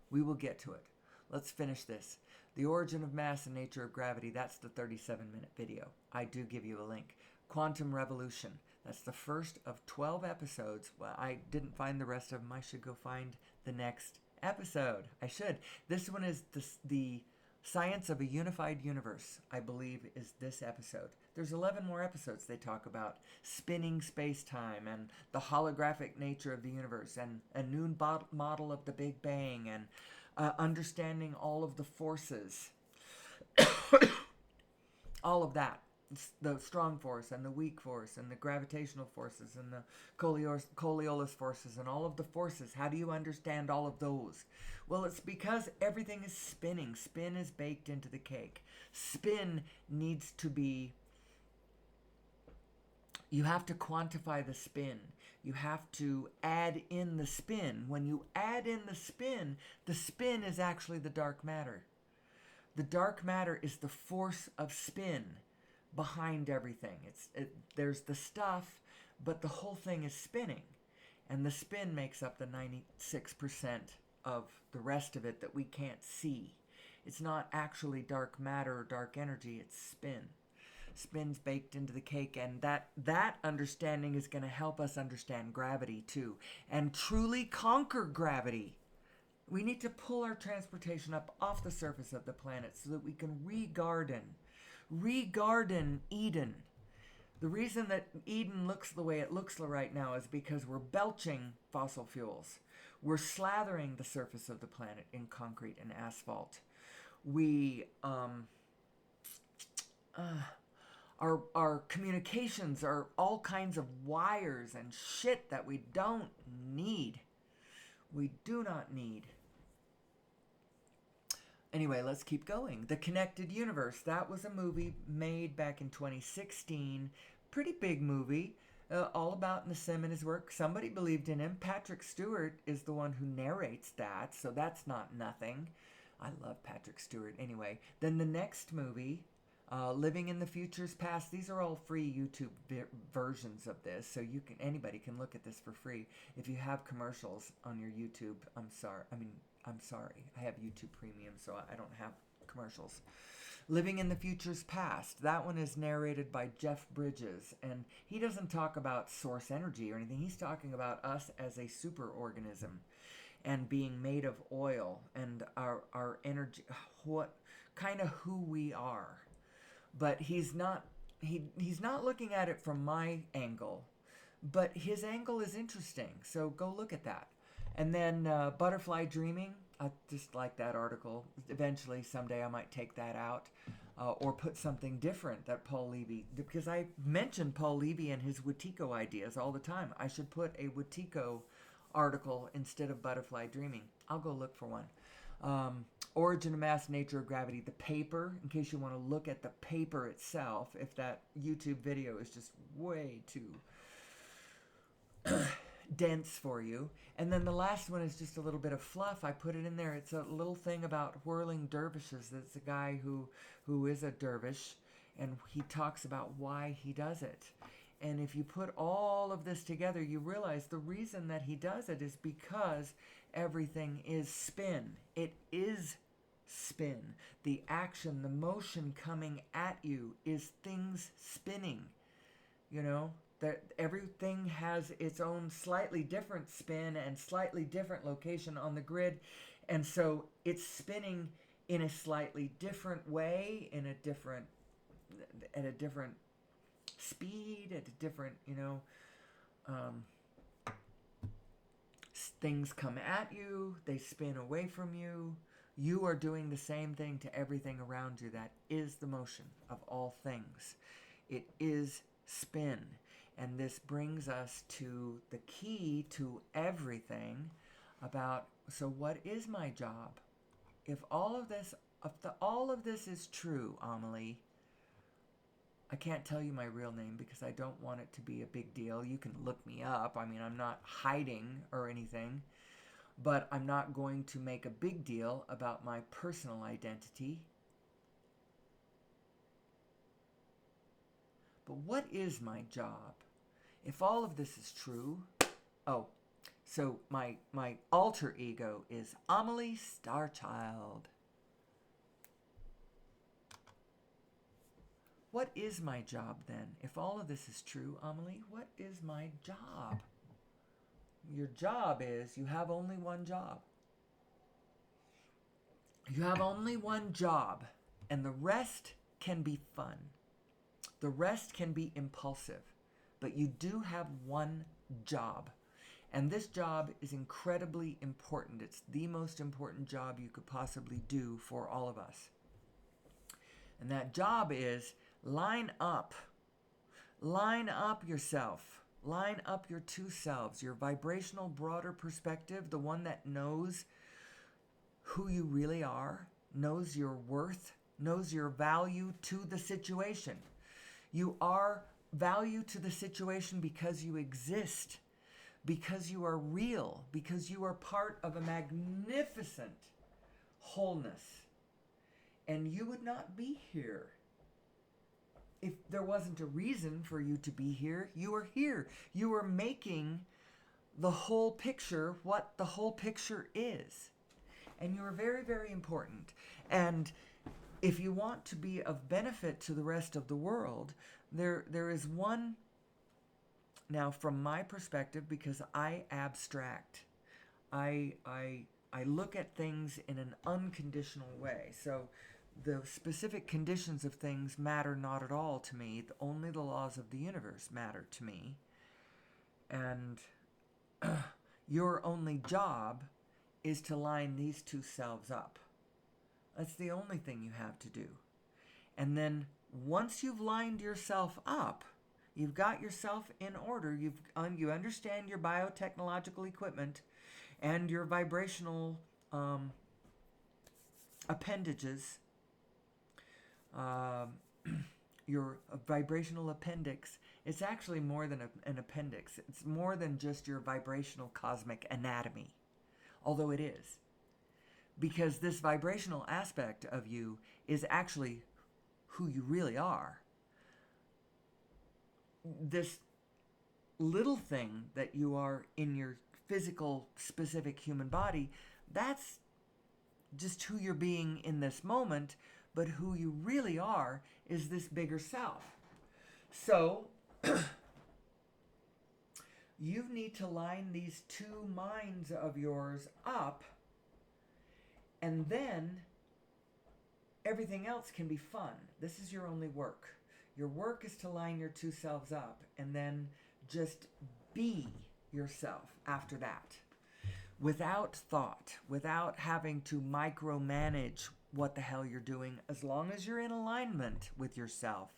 we will get to it. Let's finish this. The Origin of Mass and Nature of Gravity, that's the 37-minute video. I do give you a link. Quantum Revolution, that's the first of 12 episodes. Well, I didn't find the rest of them. I should go find the next episode. I should. This one is the Science of a Unified Universe, I believe, is this episode. There's 11 more episodes. They talk about spinning space-time and the holographic nature of the universe and a new model of the Big Bang and understanding all of the forces, all of that, the strong force and the weak force and the gravitational forces and the Coriolis forces and all of the forces. How do you understand all of those? Well, it's because everything is spinning. Spin is baked into the cake. Spin needs to be, you have to quantify the spin. You have to add in the spin. When you add in the spin is actually the dark matter. The dark matter is the force of spin behind everything. There's the stuff, but the whole thing is spinning. And the spin makes up the 96% of the rest of it that we can't see. It's not actually dark matter or dark energy, it's spin. Spin's baked into the cake, and that understanding is going to help us understand gravity too, and truly conquer gravity. We need to pull our transportation up off the surface of the planet so that we can re-garden Eden. The reason that Eden looks the way it looks right now is because we're belching fossil fuels. We're slathering the surface of the planet in concrete and asphalt. We our communications are all kinds of wires and shit that we don't need. We do not need. Anyway, let's keep going. The Connected Universe. That was a movie made back in 2016. Pretty big movie. All about Nassim and his work. Somebody believed in him. Patrick Stewart is the one who narrates that, so that's not nothing. I love Patrick Stewart. Anyway, then the next movie, Living in the Future's Past. These are all free YouTube versions of this, so anybody can look at this for free. If you have commercials on your YouTube, I'm sorry. I'm sorry. I have YouTube Premium, so I don't have commercials. Living in the Future's Past. That one is narrated by Jeff Bridges, and he doesn't talk about source energy or anything. He's talking about us as a superorganism and being made of oil and our energy, what kind of who we are. But he's not looking at it from my angle, but his angle is interesting. So go look at that. And then Butterfly Dreaming. I just like that article. Eventually, someday I might take that out or put something different that Paul Levy, because I mention Paul Levy and his Wetiko ideas all the time. I should put a Wetiko article instead of Butterfly Dreaming. I'll go look for one. Origin of Mass, Nature of Gravity, the paper, in case you want to look at the paper itself, if that YouTube video is just way too dense for you. And then the last one is just a little bit of fluff. I put it in there. It's a little thing about Whirling Dervishes. That's a guy who is a dervish, and he talks about why he does it. And if you put all of this together, you realize the reason that he does it is because everything is spin. It is spin. The action, the motion coming at you is things spinning. You know, that everything has its own slightly different spin and slightly different location on the grid. And so it's spinning in a slightly different way, at a different speed, at a different, things come at you, they spin away from you. You are doing the same thing to everything around you. That is the motion of all things. It is spin. And this brings us to the key to everything about, so what is my job? If all of this is true, Amelie, I can't tell you my real name because I don't want it to be a big deal. You can look me up. I mean, I'm not hiding or anything, but I'm not going to make a big deal about my personal identity. But what is my job? If all of this is true, so my alter ego is Amelie Starchild. What is my job then? If all of this is true, Amelie, what is my job? Your job is, you have only one job. You have only one job, and the rest can be fun. The rest can be impulsive, but you do have one job. And this job is incredibly important. It's the most important job you could possibly do for all of us. And that job is line up yourself. Line up your two selves, your vibrational, broader perspective, the one that knows who you really are, knows your worth, knows your value to the situation. You are value to the situation because you exist, because you are real, because you are part of a magnificent wholeness. And you would not be here if there wasn't a reason for you to be here. You are here. You are making the whole picture what the whole picture is. And you are very, very important. And if you want to be of benefit to the rest of the world, there is one, now from my perspective, because I abstract, I look at things in an unconditional way. So the specific conditions of things matter not at all to me. Only the laws of the universe matter to me. And your only job is to line these two selves up. That's the only thing you have to do. And then once you've lined yourself up, you've got yourself in order, you understand your biotechnological equipment and your vibrational appendages, um, your vibrational appendix. It's actually more than an appendix. It's more than just your vibrational cosmic anatomy, although it is. Because this vibrational aspect of you is actually who you really are. This little thing that you are in your physical, specific human body, that's just who you're being in this moment, but who you really are is this bigger self. So, you need to line these two minds of yours up, and then everything else can be fun. This is your only work. Your work is to line your two selves up and then just be yourself after that. Without thought, without having to micromanage what the hell you're doing, as long as you're in alignment with yourself,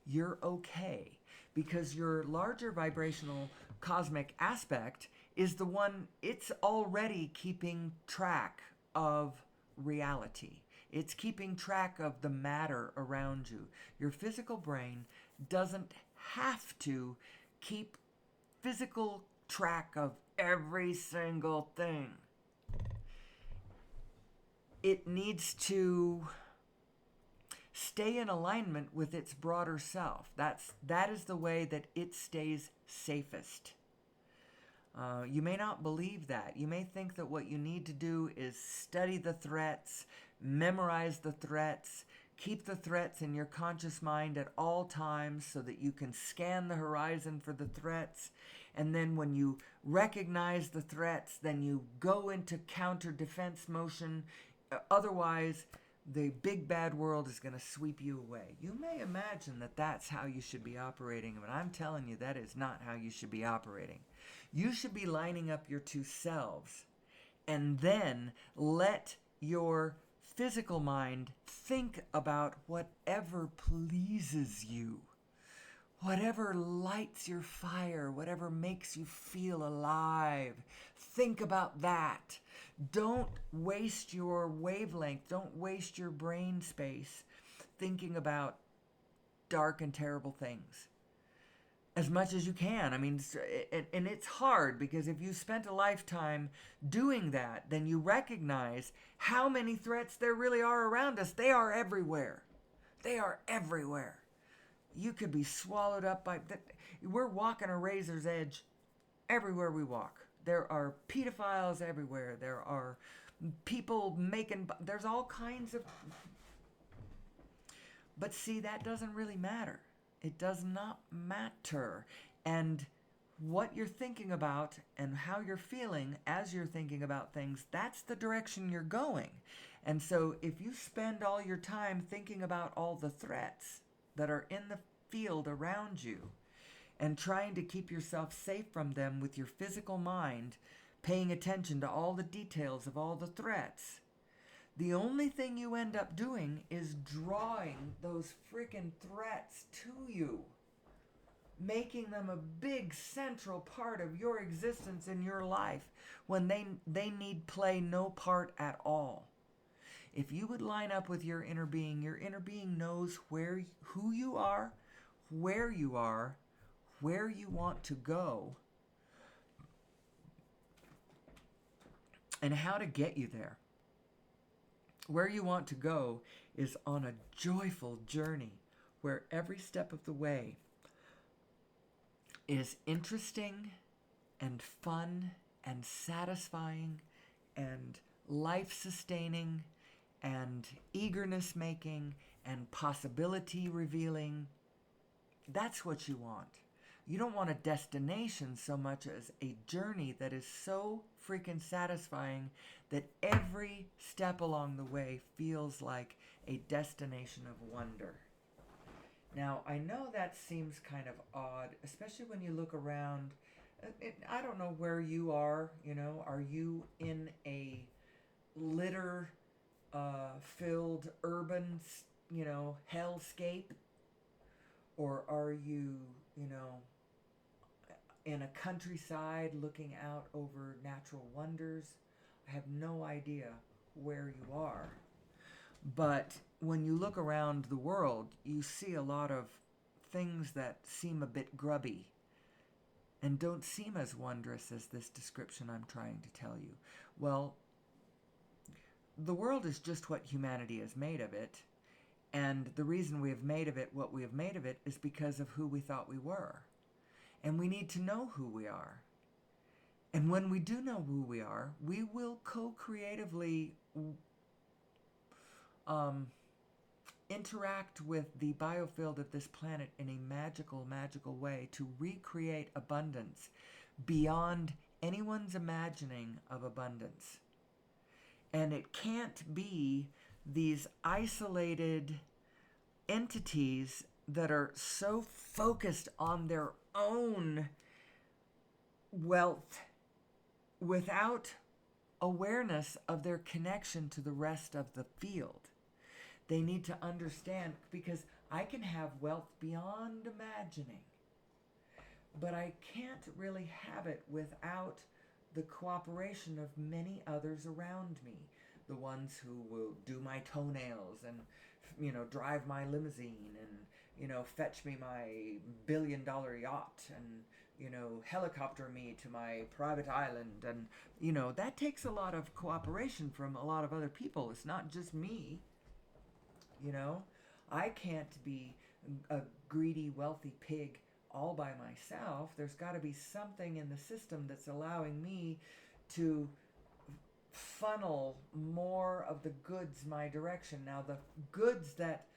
you're okay. Because your larger vibrational cosmic aspect is the one, it's already keeping track of reality. It's keeping track of the matter around you. Your physical brain doesn't have to keep physical track of every single thing. It needs to stay in alignment with its broader self. That is the way that it stays safest. You may not believe that. You may think that what you need to do is study the threats, memorize the threats, keep the threats in your conscious mind at all times so that you can scan the horizon for the threats. And then when you recognize the threats, then you go into counter-defense motion. Otherwise, the big bad world is going to sweep you away. You may imagine that that's how you should be operating, but I'm telling you that is not how you should be operating. You should be lining up your two selves and then let your physical mind think about whatever pleases you, whatever lights your fire, whatever makes you feel alive. Think about that. Don't waste your wavelength. Don't waste your brain space thinking about dark and terrible things as much as you can. I mean, and it's hard because if you spent a lifetime doing that, then you recognize how many threats there really are around us. They are everywhere. They are everywhere. You could be swallowed up by... We're walking a razor's edge everywhere we walk. There are pedophiles everywhere. There are people making... There's all kinds of... But see, that doesn't really matter. It does not matter. And what you're thinking about and how you're feeling as you're thinking about things, that's the direction you're going. And so if you spend all your time thinking about all the threats that are in the field around you and trying to keep yourself safe from them with your physical mind, paying attention to all the details of all the threats, the only thing you end up doing is drawing those freaking threats to you, making them a big central part of your existence in your life when they need play no part at all. If you would line up with your inner being knows who you are, where you want to go, and how to get you there. Where you want to go is on a joyful journey where every step of the way is interesting and fun and satisfying and life-sustaining and eagerness-making and possibility-revealing. That's what you want. You don't want a destination so much as a journey that is so freaking satisfying that every step along the way feels like a destination of wonder. Now, I know that seems kind of odd, especially when you look around. I don't know where you are, Are you in a litter filled urban, hellscape? Or are you, in a countryside looking out over natural wonders? I have no idea where you are. But when you look around the world, you see a lot of things that seem a bit grubby and don't seem as wondrous as this description I'm trying to tell you. Well, the world is just what humanity has made of it. And the reason we have made of it what we have made of it is because of who we thought we were. And we need to know who we are. And when we do know who we are, we will co-creatively interact with the biofield of this planet in a magical, magical way to recreate abundance beyond anyone's imagining of abundance. And it can't be these isolated entities that are so focused on their own wealth without awareness of their connection to the rest of the field. They need to understand, because I can have wealth beyond imagining, but I can't really have it without the cooperation of many others around me. The ones who will do my toenails and, drive my limousine and, fetch me my billion-dollar yacht and, helicopter me to my private island. And, that takes a lot of cooperation from a lot of other people. It's not just me. I can't be a greedy, wealthy pig all by myself. There's got to be something in the system that's allowing me to funnel more of the goods my direction. Now, the goods that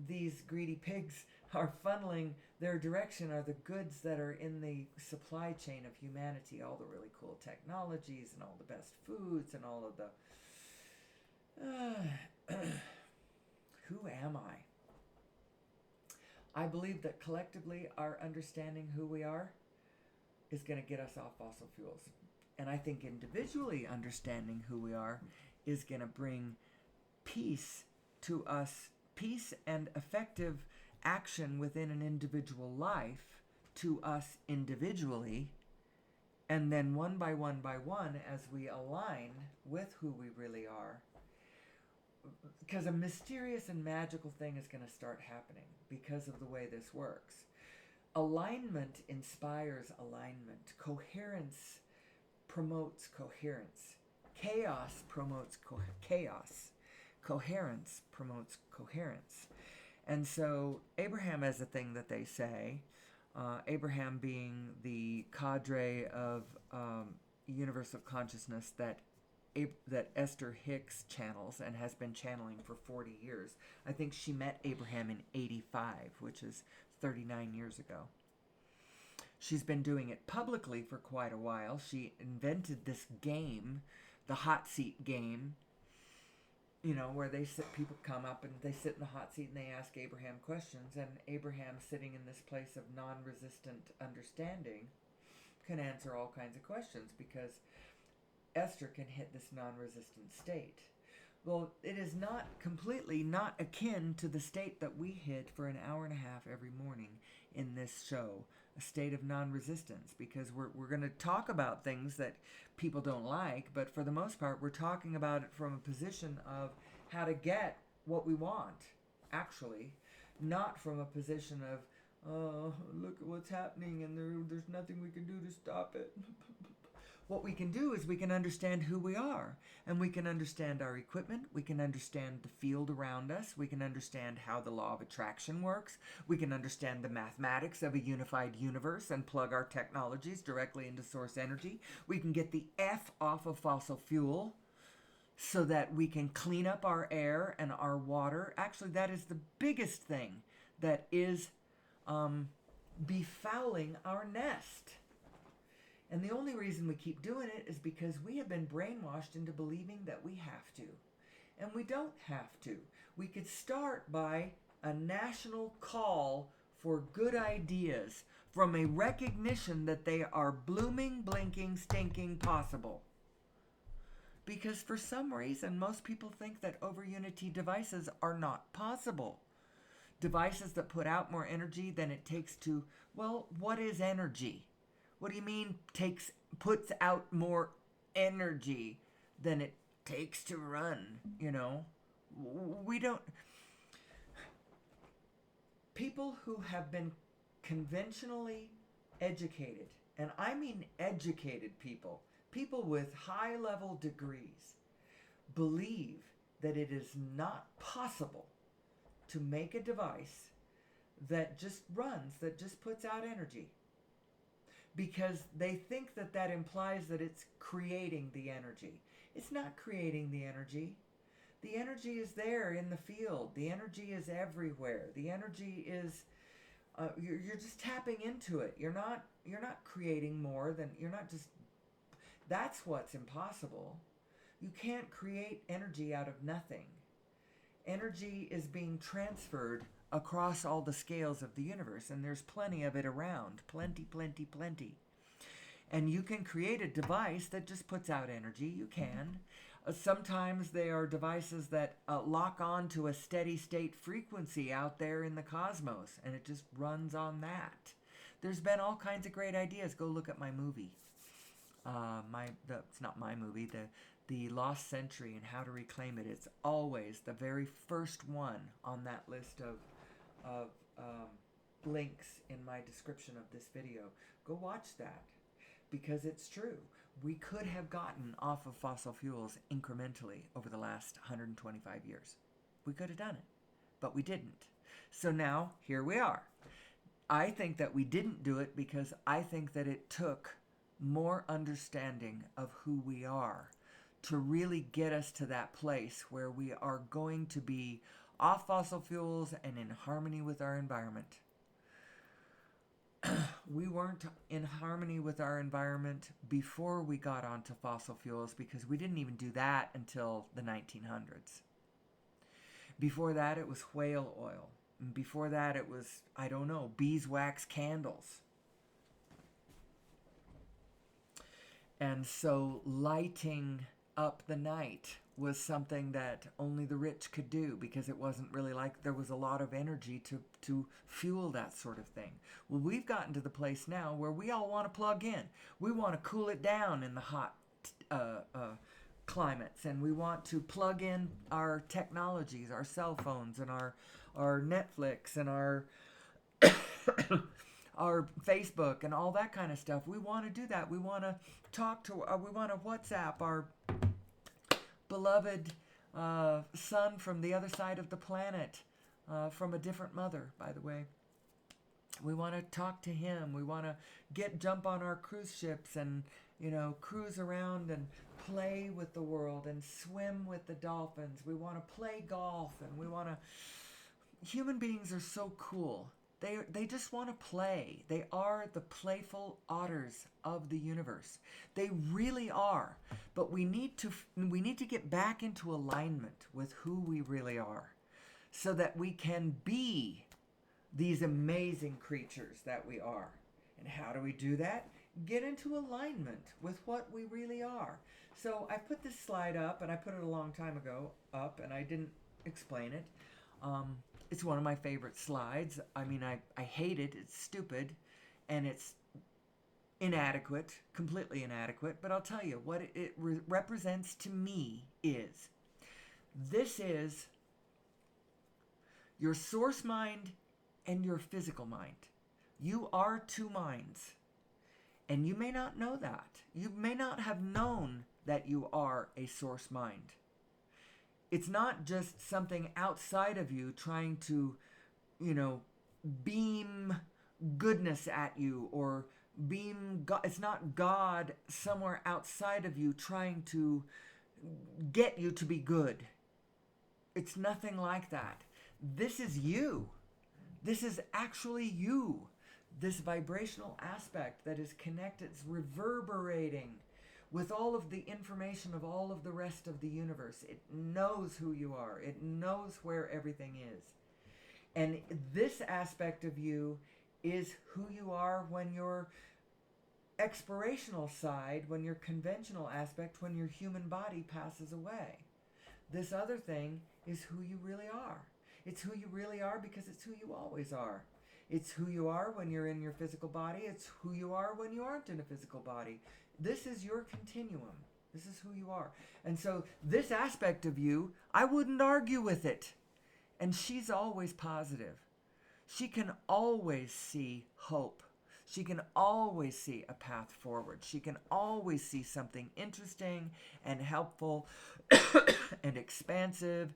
these greedy pigs are funneling their direction are the goods that are in the supply chain of humanity, all the really cool technologies and all the best foods and all of the... Who am I? I believe that collectively our understanding who we are is going to get us off fossil fuels. And I think individually understanding who we are is going to bring peace to us, peace and effective action within an individual life to us individually. And then one by one, as we align with who we really are, because a mysterious and magical thing is going to start happening because of the way this works. Alignment inspires alignment. Coherence promotes coherence. Chaos promotes chaos. Coherence promotes coherence. And so Abraham is a thing that they say, Abraham being the cadre of universal consciousness that Esther Hicks channels and has been channeling for 40 years. I think she met Abraham in 85, which is 39 years ago. She's been doing it publicly for quite a while. She invented this game, the hot seat game, where people come up and they sit in the hot seat and they ask Abraham questions, and Abraham, sitting in this place of non-resistant understanding, can answer all kinds of questions because Esther can hit this non-resistant state. Well, it is not akin to the state that we hit for an hour and a half every morning in this show, a state of non-resistance, because we're going to talk about things that people don't like, but for the most part, we're talking about it from a position of how to get what we want, actually, not from a position of, oh, look at what's happening and there's nothing we can do to stop it. What we can do is we can understand who we are, and we can understand our equipment, we can understand the field around us, we can understand how the law of attraction works, we can understand the mathematics of a unified universe and plug our technologies directly into source energy. We can get the F off of fossil fuel so that we can clean up our air and our water. Actually, that is the biggest thing that is befouling our nest. And the only reason we keep doing it is because we have been brainwashed into believing that we have to. And we don't have to. We could start by a national call for good ideas from a recognition that they are blooming, blinking, stinking possible. because for some reason most people think that over unity devices are not possible. Devices that put out more energy than it takes to, well, what is energy? What do you mean puts out more energy than it takes to run, you know? We don't People who have been conventionally educated, and I mean educated people, people with high level degrees, believe that it is not possible to make a device that just runs, that just puts out energy. Because they think that that implies that it's creating the energy. It's not creating the energy. The energy is there in the field. The energy is everywhere. The energy is you're just tapping into it. You're not creating more than you're not just. That's what's impossible. You can't create energy out of nothing. Energy is being transferred across all the scales of the universe, and there's plenty of it around. Plenty. And you can create a device that just puts out energy. You can. Sometimes they are devices that lock on to a steady state frequency out there in the cosmos, and it just runs on that. There's been all kinds of great ideas. Go look at my movie. It's not my movie. The Lost Century and How to Reclaim It. It's always the very first one on that list of links in my description of this video. Go watch that, because it's true. We could have gotten off of fossil fuels incrementally over the last 125 years. We could have done it, but we didn't. So now, here we are. I think that we didn't do it because I think that it took more understanding of who we are to really get us to that place where we are going to be off fossil fuels and in harmony with our environment. We weren't in harmony with our environment before we got onto fossil fuels, because we didn't even do that until the 1900s. Before that, it was whale oil. And before that, it was, beeswax candles. And so lighting up the night was something that only the rich could do, because it wasn't really like there was a lot of energy to fuel that sort of thing. Well, we've gotten to the place now where we all want to plug in. We want to cool it down in the hot climates, and we want to plug in our technologies, our cell phones, and our Netflix, and our our Facebook, and all that kind of stuff. We want to do that. We want to we want to WhatsApp our beloved son from the other side of the planet, from a different mother, by the way. We want to talk to him. We want to jump on our cruise ships and, cruise around and play with the world and swim with the dolphins. We want to play golf, and we want to. Human beings are so cool. They just want to play. They are the playful otters of the universe. They really are. But we need to get back into alignment with who we really are, so that we can be these amazing creatures that we are. And how do we do that? Get into alignment with what we really are. So I put this slide up, and I put it a long time ago up, and I didn't explain it. It's one of my favorite slides. I mean, I hate it. It's stupid, and it's inadequate, completely inadequate. But I'll tell you, what it represents to me is, this is your source mind and your physical mind. You are two minds, and you may not know that. You may not have known that you are a source mind. It's not just something outside of you trying to, beam goodness at you, or beam God. It's not God somewhere outside of you trying to get you to be good. It's nothing like that. This is you. This is actually you. This vibrational aspect that is connected, it's reverberating with all of the information of all of the rest of the universe. It knows who you are. It knows where everything is. And this aspect of you is who you are when you're expirational side, when your conventional aspect, when your human body passes away. This other thing is who you really are. It's who you really are because it's who you always are. It's who you are when you're in your physical body. It's who you are when you aren't in a physical body. This is your continuum. This is who you are. And so this aspect of you, I wouldn't argue with it. And she's always positive. She can always see hope. She can always see a path forward. She can always see something interesting and helpful and expansive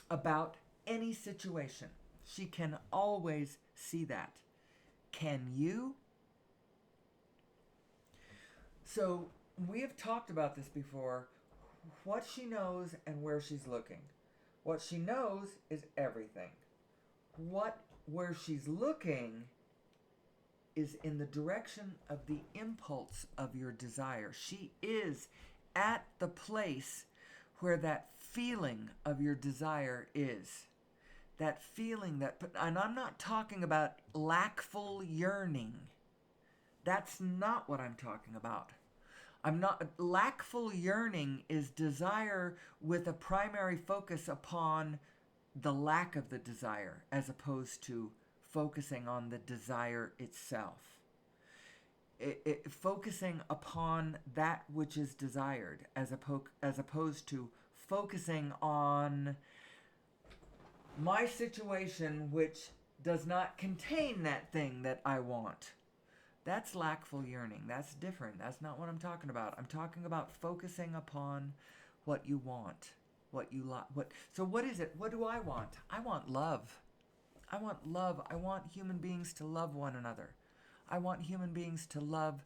about any situation. She can always see that. Can you? So we have talked about this before. What she knows and where she's looking. What she knows is everything. Where she's looking is in the direction of the impulse of your desire. She is at the place where that feeling of your desire is. That feeling that, and I'm not talking about lackful yearning. That's not what I'm talking about. Lackful yearning is desire with a primary focus upon the lack of the desire as opposed to focusing on the desire itself. Focusing upon that which is desired as opposed to focusing on my situation which does not contain that thing that I want. That's lackful yearning. That's different. That's not what I'm talking about. I'm talking about focusing upon what you want, what you like. So what is it? What do I want? I want love. I want love. I want human beings to love one another. I want human beings to love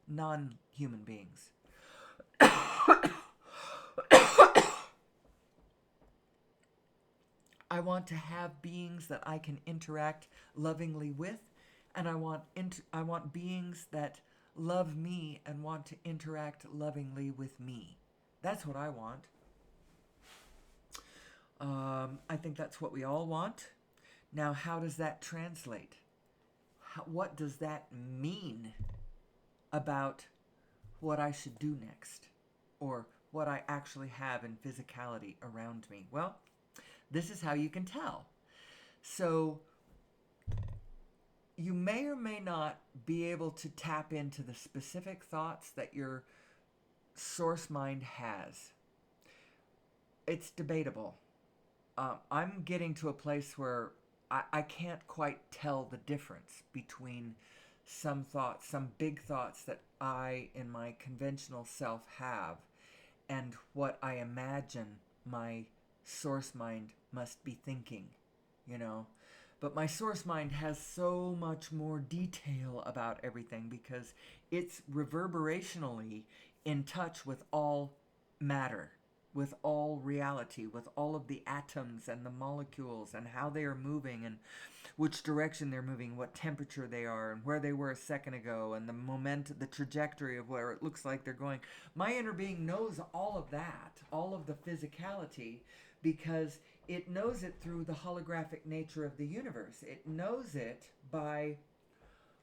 non-human beings. I want to have beings that I can interact lovingly with, and I want beings that love me and want to interact lovingly with me. That's what I want. I think that's what we all want. Now, how does that translate? What does that mean about what I should do next? Or what I actually have in physicality around me? Well, this is how you can tell. So, you may or may not be able to tap into the specific thoughts that your source mind has. It's debatable. I'm getting to a place where I can't quite tell the difference between some thoughts, some big thoughts that I, in my conventional self, have, and what I imagine my source mind must be thinking, you know. But my source mind has so much more detail about everything because it's reverberationally in touch with all matter, with all reality, with all of the atoms and the molecules and how they are moving and which direction they're moving, what temperature they are, and where they were a second ago, and the trajectory of where it looks like they're going. My inner being knows all of that, all of the physicality, because it knows it through the holographic nature of the universe. It knows it by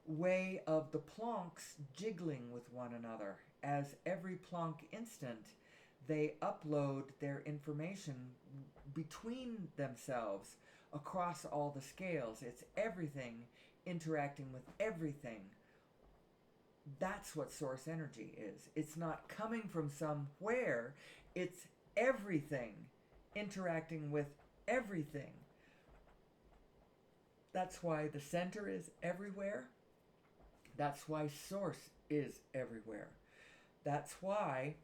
way of the Plancks jiggling with one another. As every Planck instant, they upload their information between themselves across all the scales. It's everything interacting with everything. That's what source energy is. It's not coming from somewhere. It's everything interacting with everything. That's why the center is everywhere. That's why source is everywhere. That's why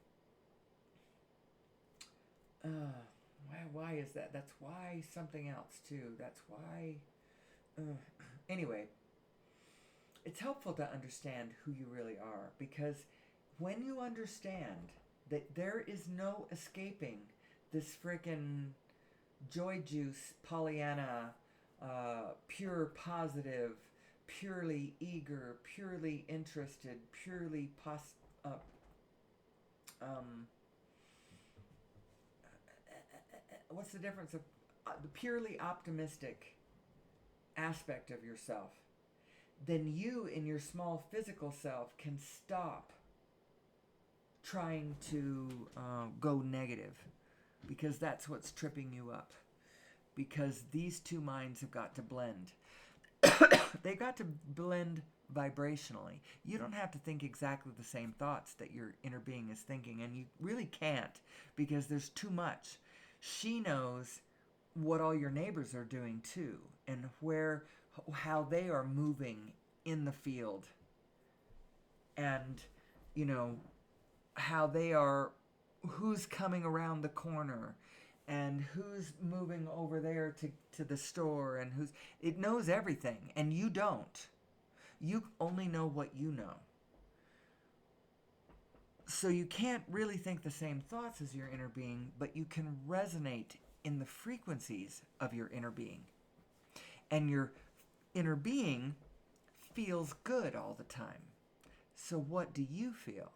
why is that? That's why something else too. That's why anyway, it's helpful to understand who you really are, because when you understand that there is no escaping this frickin' joy juice, Pollyanna, pure positive, purely eager, purely interested, purely what's the difference of the purely optimistic aspect of yourself? then you in your small physical self can stop trying to go negative, because that's what's tripping you up. Because these two minds have got to blend. They've got to blend vibrationally. You don't have to think exactly the same thoughts that your inner being is thinking, and you really can't, because there's too much. She knows what all your neighbors are doing too, and how they are moving in the field, and you know how they are, who's coming around the corner, and who's moving over there to the store, and it knows everything, and you don't. You only know what you know. So you can't really think the same thoughts as your inner being, but you can resonate in the frequencies of your inner being. And your inner being feels good all the time. So what do you feel?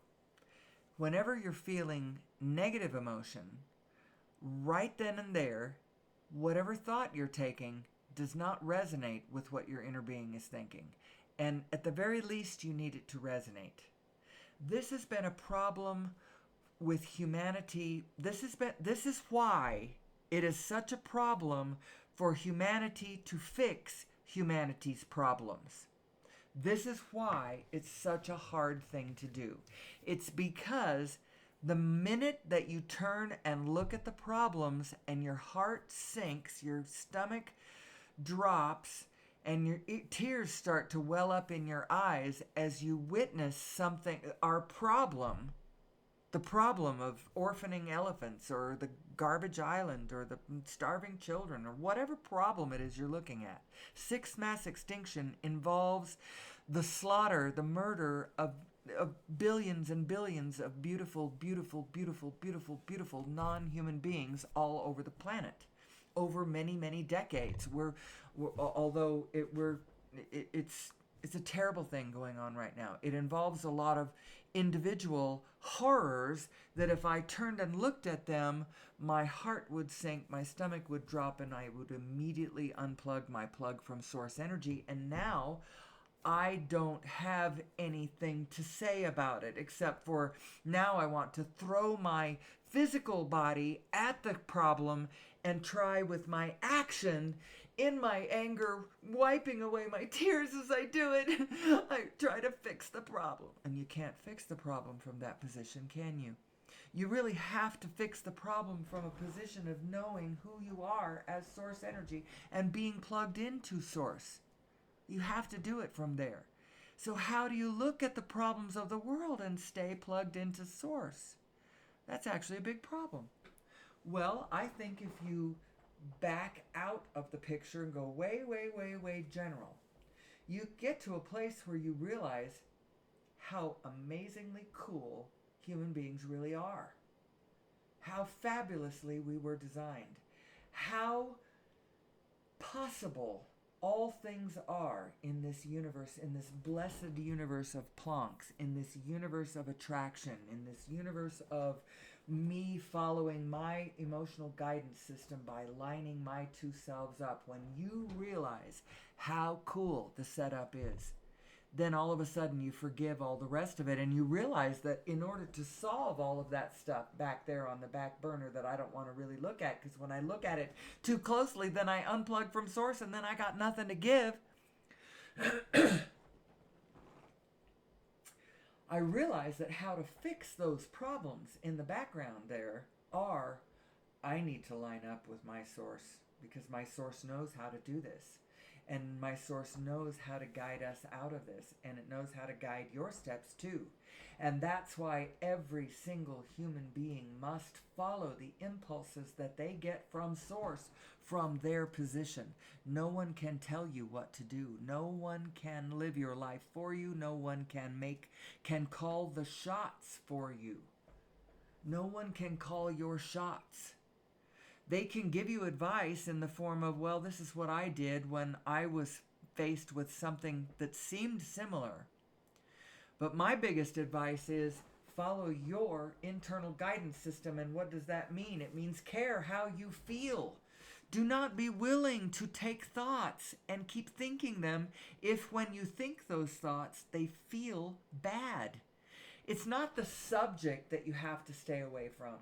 Whenever you're feeling negative emotion, right then and there, whatever thought you're taking does not resonate with what your inner being is thinking. And at the very least, you need it to resonate. This has been a problem with humanity. This is why it is such a problem for humanity to fix humanity's problems. This is why it's such a hard thing to do. It's because the minute that you turn and look at the problems and your heart sinks, your stomach drops, and your tears start to well up in your eyes as you witness something, our problem, the problem of orphaning elephants, or the garbage island, or the starving children, or whatever problem it is you're looking at. Sixth mass extinction involves the slaughter, the murder of billions and billions of beautiful, beautiful, beautiful, beautiful, beautiful non-human beings all over the planet over many, many decades. Although it's a terrible thing going on right now. It involves a lot of individual horrors that if I turned and looked at them, my heart would sink, my stomach would drop, and I would immediately unplug my plug from source energy. And now I don't have anything to say about it, except for now I want to throw my physical body at the problem and try with my action, in my anger, wiping away my tears as I do it. I try to fix the problem. And you can't fix the problem from that position, can you? You really have to fix the problem from a position of knowing who you are as source energy and being plugged into source. You have to do it from there. So how do you look at the problems of the world and stay plugged into source? That's actually a big problem. Well, I think if you back out of the picture and go way, way, way, way general, you get to a place where you realize how amazingly cool human beings really are. How fabulously we were designed. How possible all things are in this universe, in this blessed universe of Planck's, in this universe of attraction, in this universe of me following my emotional guidance system by lining my two selves up. When you realize how cool the setup is, then all of a sudden you forgive all the rest of it, and you realize that in order to solve all of that stuff back there on the back burner that I don't want to really look at, because when I look at it too closely, then I unplug from source and then I got nothing to give. I realize that how to fix those problems in the background there are, I need to line up with my source, because my source knows how to do this. And my source knows how to guide us out of this, and it knows how to guide your steps too. And that's why every single human being must follow the impulses that they get from source, from their position. No one can tell you what to do. No one can live your life for you. No one can call the shots for you. No one can call your shots. They can give you advice in the form of, well, this is what I did when I was faced with something that seemed similar. But my biggest advice is follow your internal guidance system. And what does that mean? It means care how you feel. Do not be willing to take thoughts and keep thinking them if when you think those thoughts, they feel bad. It's not the subject that you have to stay away from.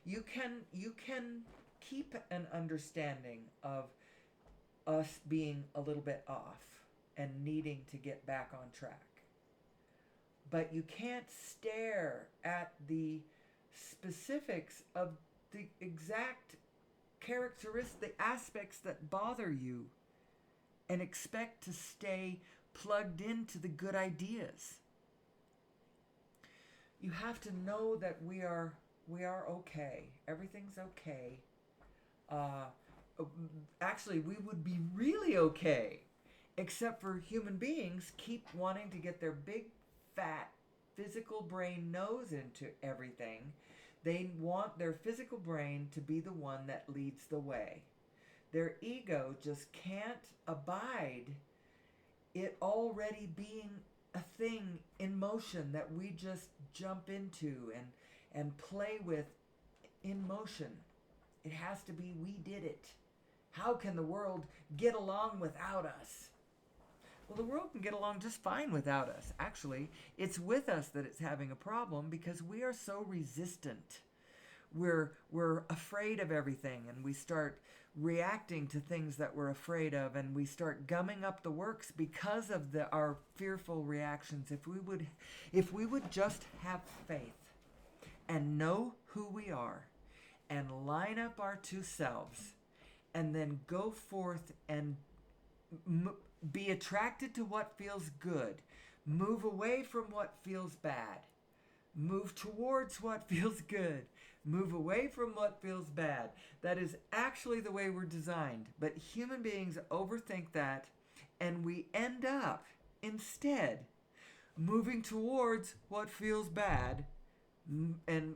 You can keep an understanding of us being a little bit off and needing to get back on track. But you can't stare at the specifics of the exact characteristics, the aspects that bother you, and expect to stay plugged into the good ideas. You have to know that we are okay. Everything's okay. Actually, we would be really okay, except for human beings keep wanting to get their big, fat, physical brain nose into everything. They want their physical brain to be the one that leads the way. Their ego just can't abide it already being a thing in motion that we just jump into and play with in motion. It has to be, we did it. How can the world get along without us? Well, the world can get along just fine without us. Actually, it's with us that it's having a problem because we are so resistant. We're afraid of everything, and we start reacting to things that we're afraid of, and we start gumming up the works because of our fearful reactions. If we would just have faith and know who we are and line up our two selves and then go forth and be attracted to what feels good, move away from what feels bad, move towards what feels good, move away from what feels bad. That is actually the way we're designed. But human beings overthink that, and we end up instead moving towards what feels bad and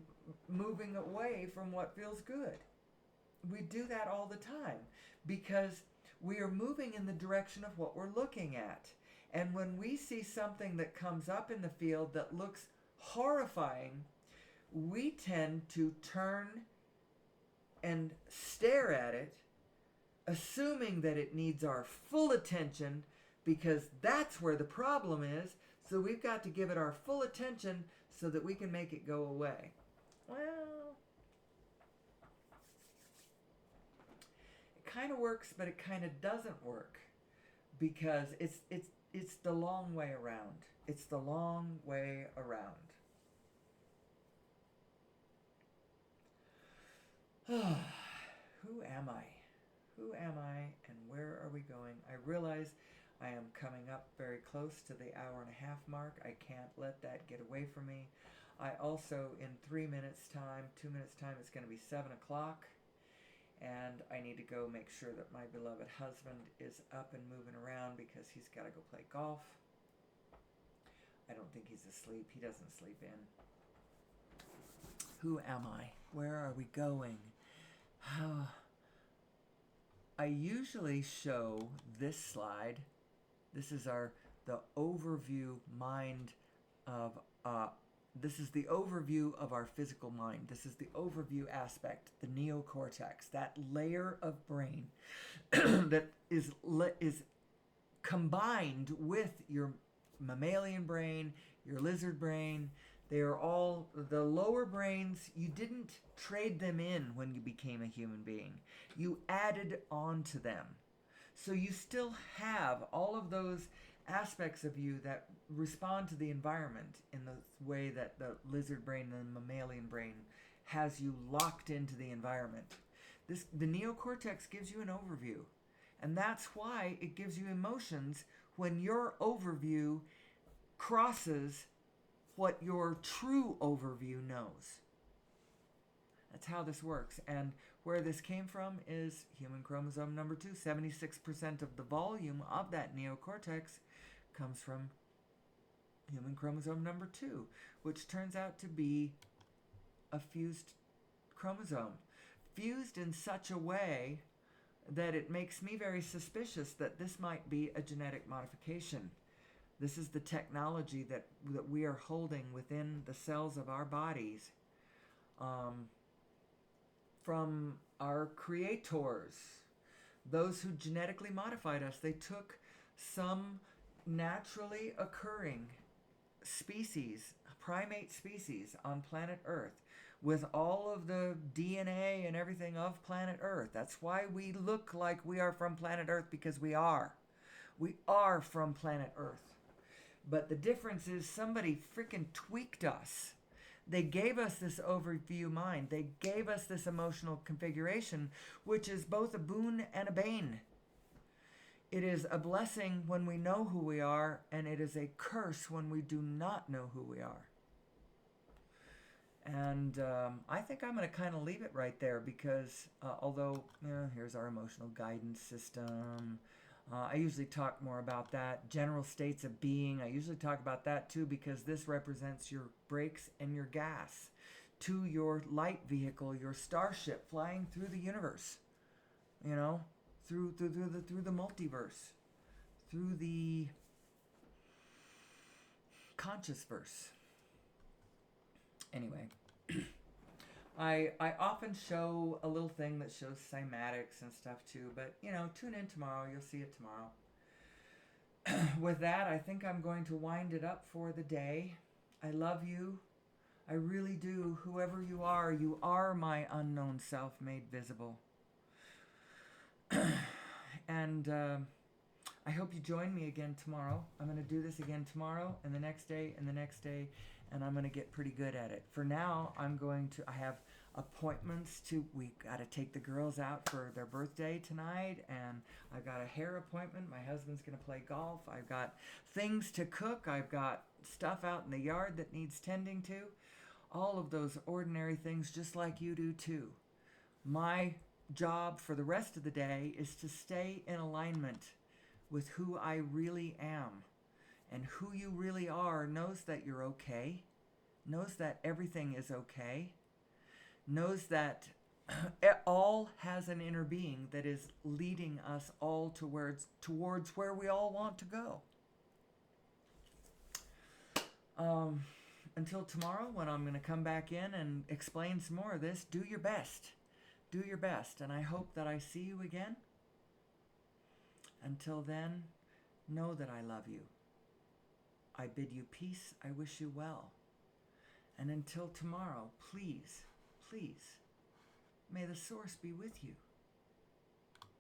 moving away from what feels good. We do that all the time because we are moving in the direction of what we're looking at. And when we see something that comes up in the field that looks horrifying, we tend to turn and stare at it, assuming that it needs our full attention because that's where the problem is. So we've got to give it our full attention so that we can make it go away. Well, it kind of works, but it kind of doesn't work because it's the long way around. It's the long way around. Who am I? Who am I and where are we going? I realize I am coming up very close to the hour and a half mark. I can't let that get away from me. I also, in 3 minutes time, 2 minutes time, it's going to be 7 o'clock. And I need to go make sure that my beloved husband is up and moving around because he's got to go play golf. I don't think he's asleep. He doesn't sleep in. Who am I? Where are we going? I usually show this slide. This is the overview mind of this is the overview of our physical mind. This is the overview aspect, the neocortex, that layer of brain that is combined with your mammalian brain, your lizard brain. They are all the lower brains. You didn't trade them in when you became a human being. You added on to them. So you still have all of those aspects of you that respond to the environment in the way that the lizard brain and the mammalian brain has you locked into the environment. The neocortex gives you an overview. And that's why it gives you emotions when your overview crosses what your true overview knows. That's how this works. And where this came from is human chromosome number 2. 76% of the volume of that neocortex comes from human chromosome number 2, which turns out to be a fused chromosome. Fused in such a way that it makes me very suspicious that this might be a genetic modification. This is the technology that we are holding within the cells of our bodies from our creators, those who genetically modified us. They took some naturally occurring species, primate species on planet Earth, with all of the DNA and everything of planet Earth. That's why we look like we are from planet Earth, because we are. We are from planet Earth. But the difference is somebody freaking tweaked us. They gave us this overview mind. They gave us this emotional configuration, which is both a boon and a bane. It is a blessing when we know who we are, and it is a curse when we do not know who we are. And I think I'm going to kind of leave it right there, because although, here's our emotional guidance system. I usually talk more about that. General states of being, I usually talk about that too, because this represents your brakes and your gas to your light vehicle, your starship flying through the universe, through the multiverse, through the conscious verse. Anyway, I often show a little thing that shows cymatics and stuff too, but tune in tomorrow. You'll see it tomorrow. With that, I think I'm going to wind it up for the day. I love you. I really do. Whoever you are my unknown self made visible. And I hope you join me again tomorrow. I'm going to do this again tomorrow, and the next day, and the next day, and I'm going to get pretty good at it. For now, I have appointments we got to take the girls out for their birthday tonight, and I've got a hair appointment. My husband's going to play golf. I've got things to cook. I've got stuff out in the yard that needs tending to. All of those ordinary things, just like you do too. My job for the rest of the day is to stay in alignment with who I really am. And who you really are knows that you're okay, knows that everything is okay, knows that all has an inner being that is leading us all towards where we all want to go. Until tomorrow, when I'm going to come back in and explain some more of this, do your best. Do your best, and I hope that I see you again. Until then, know that I love you. I bid you peace. I wish you well. And until tomorrow, please, please, may the source be with you.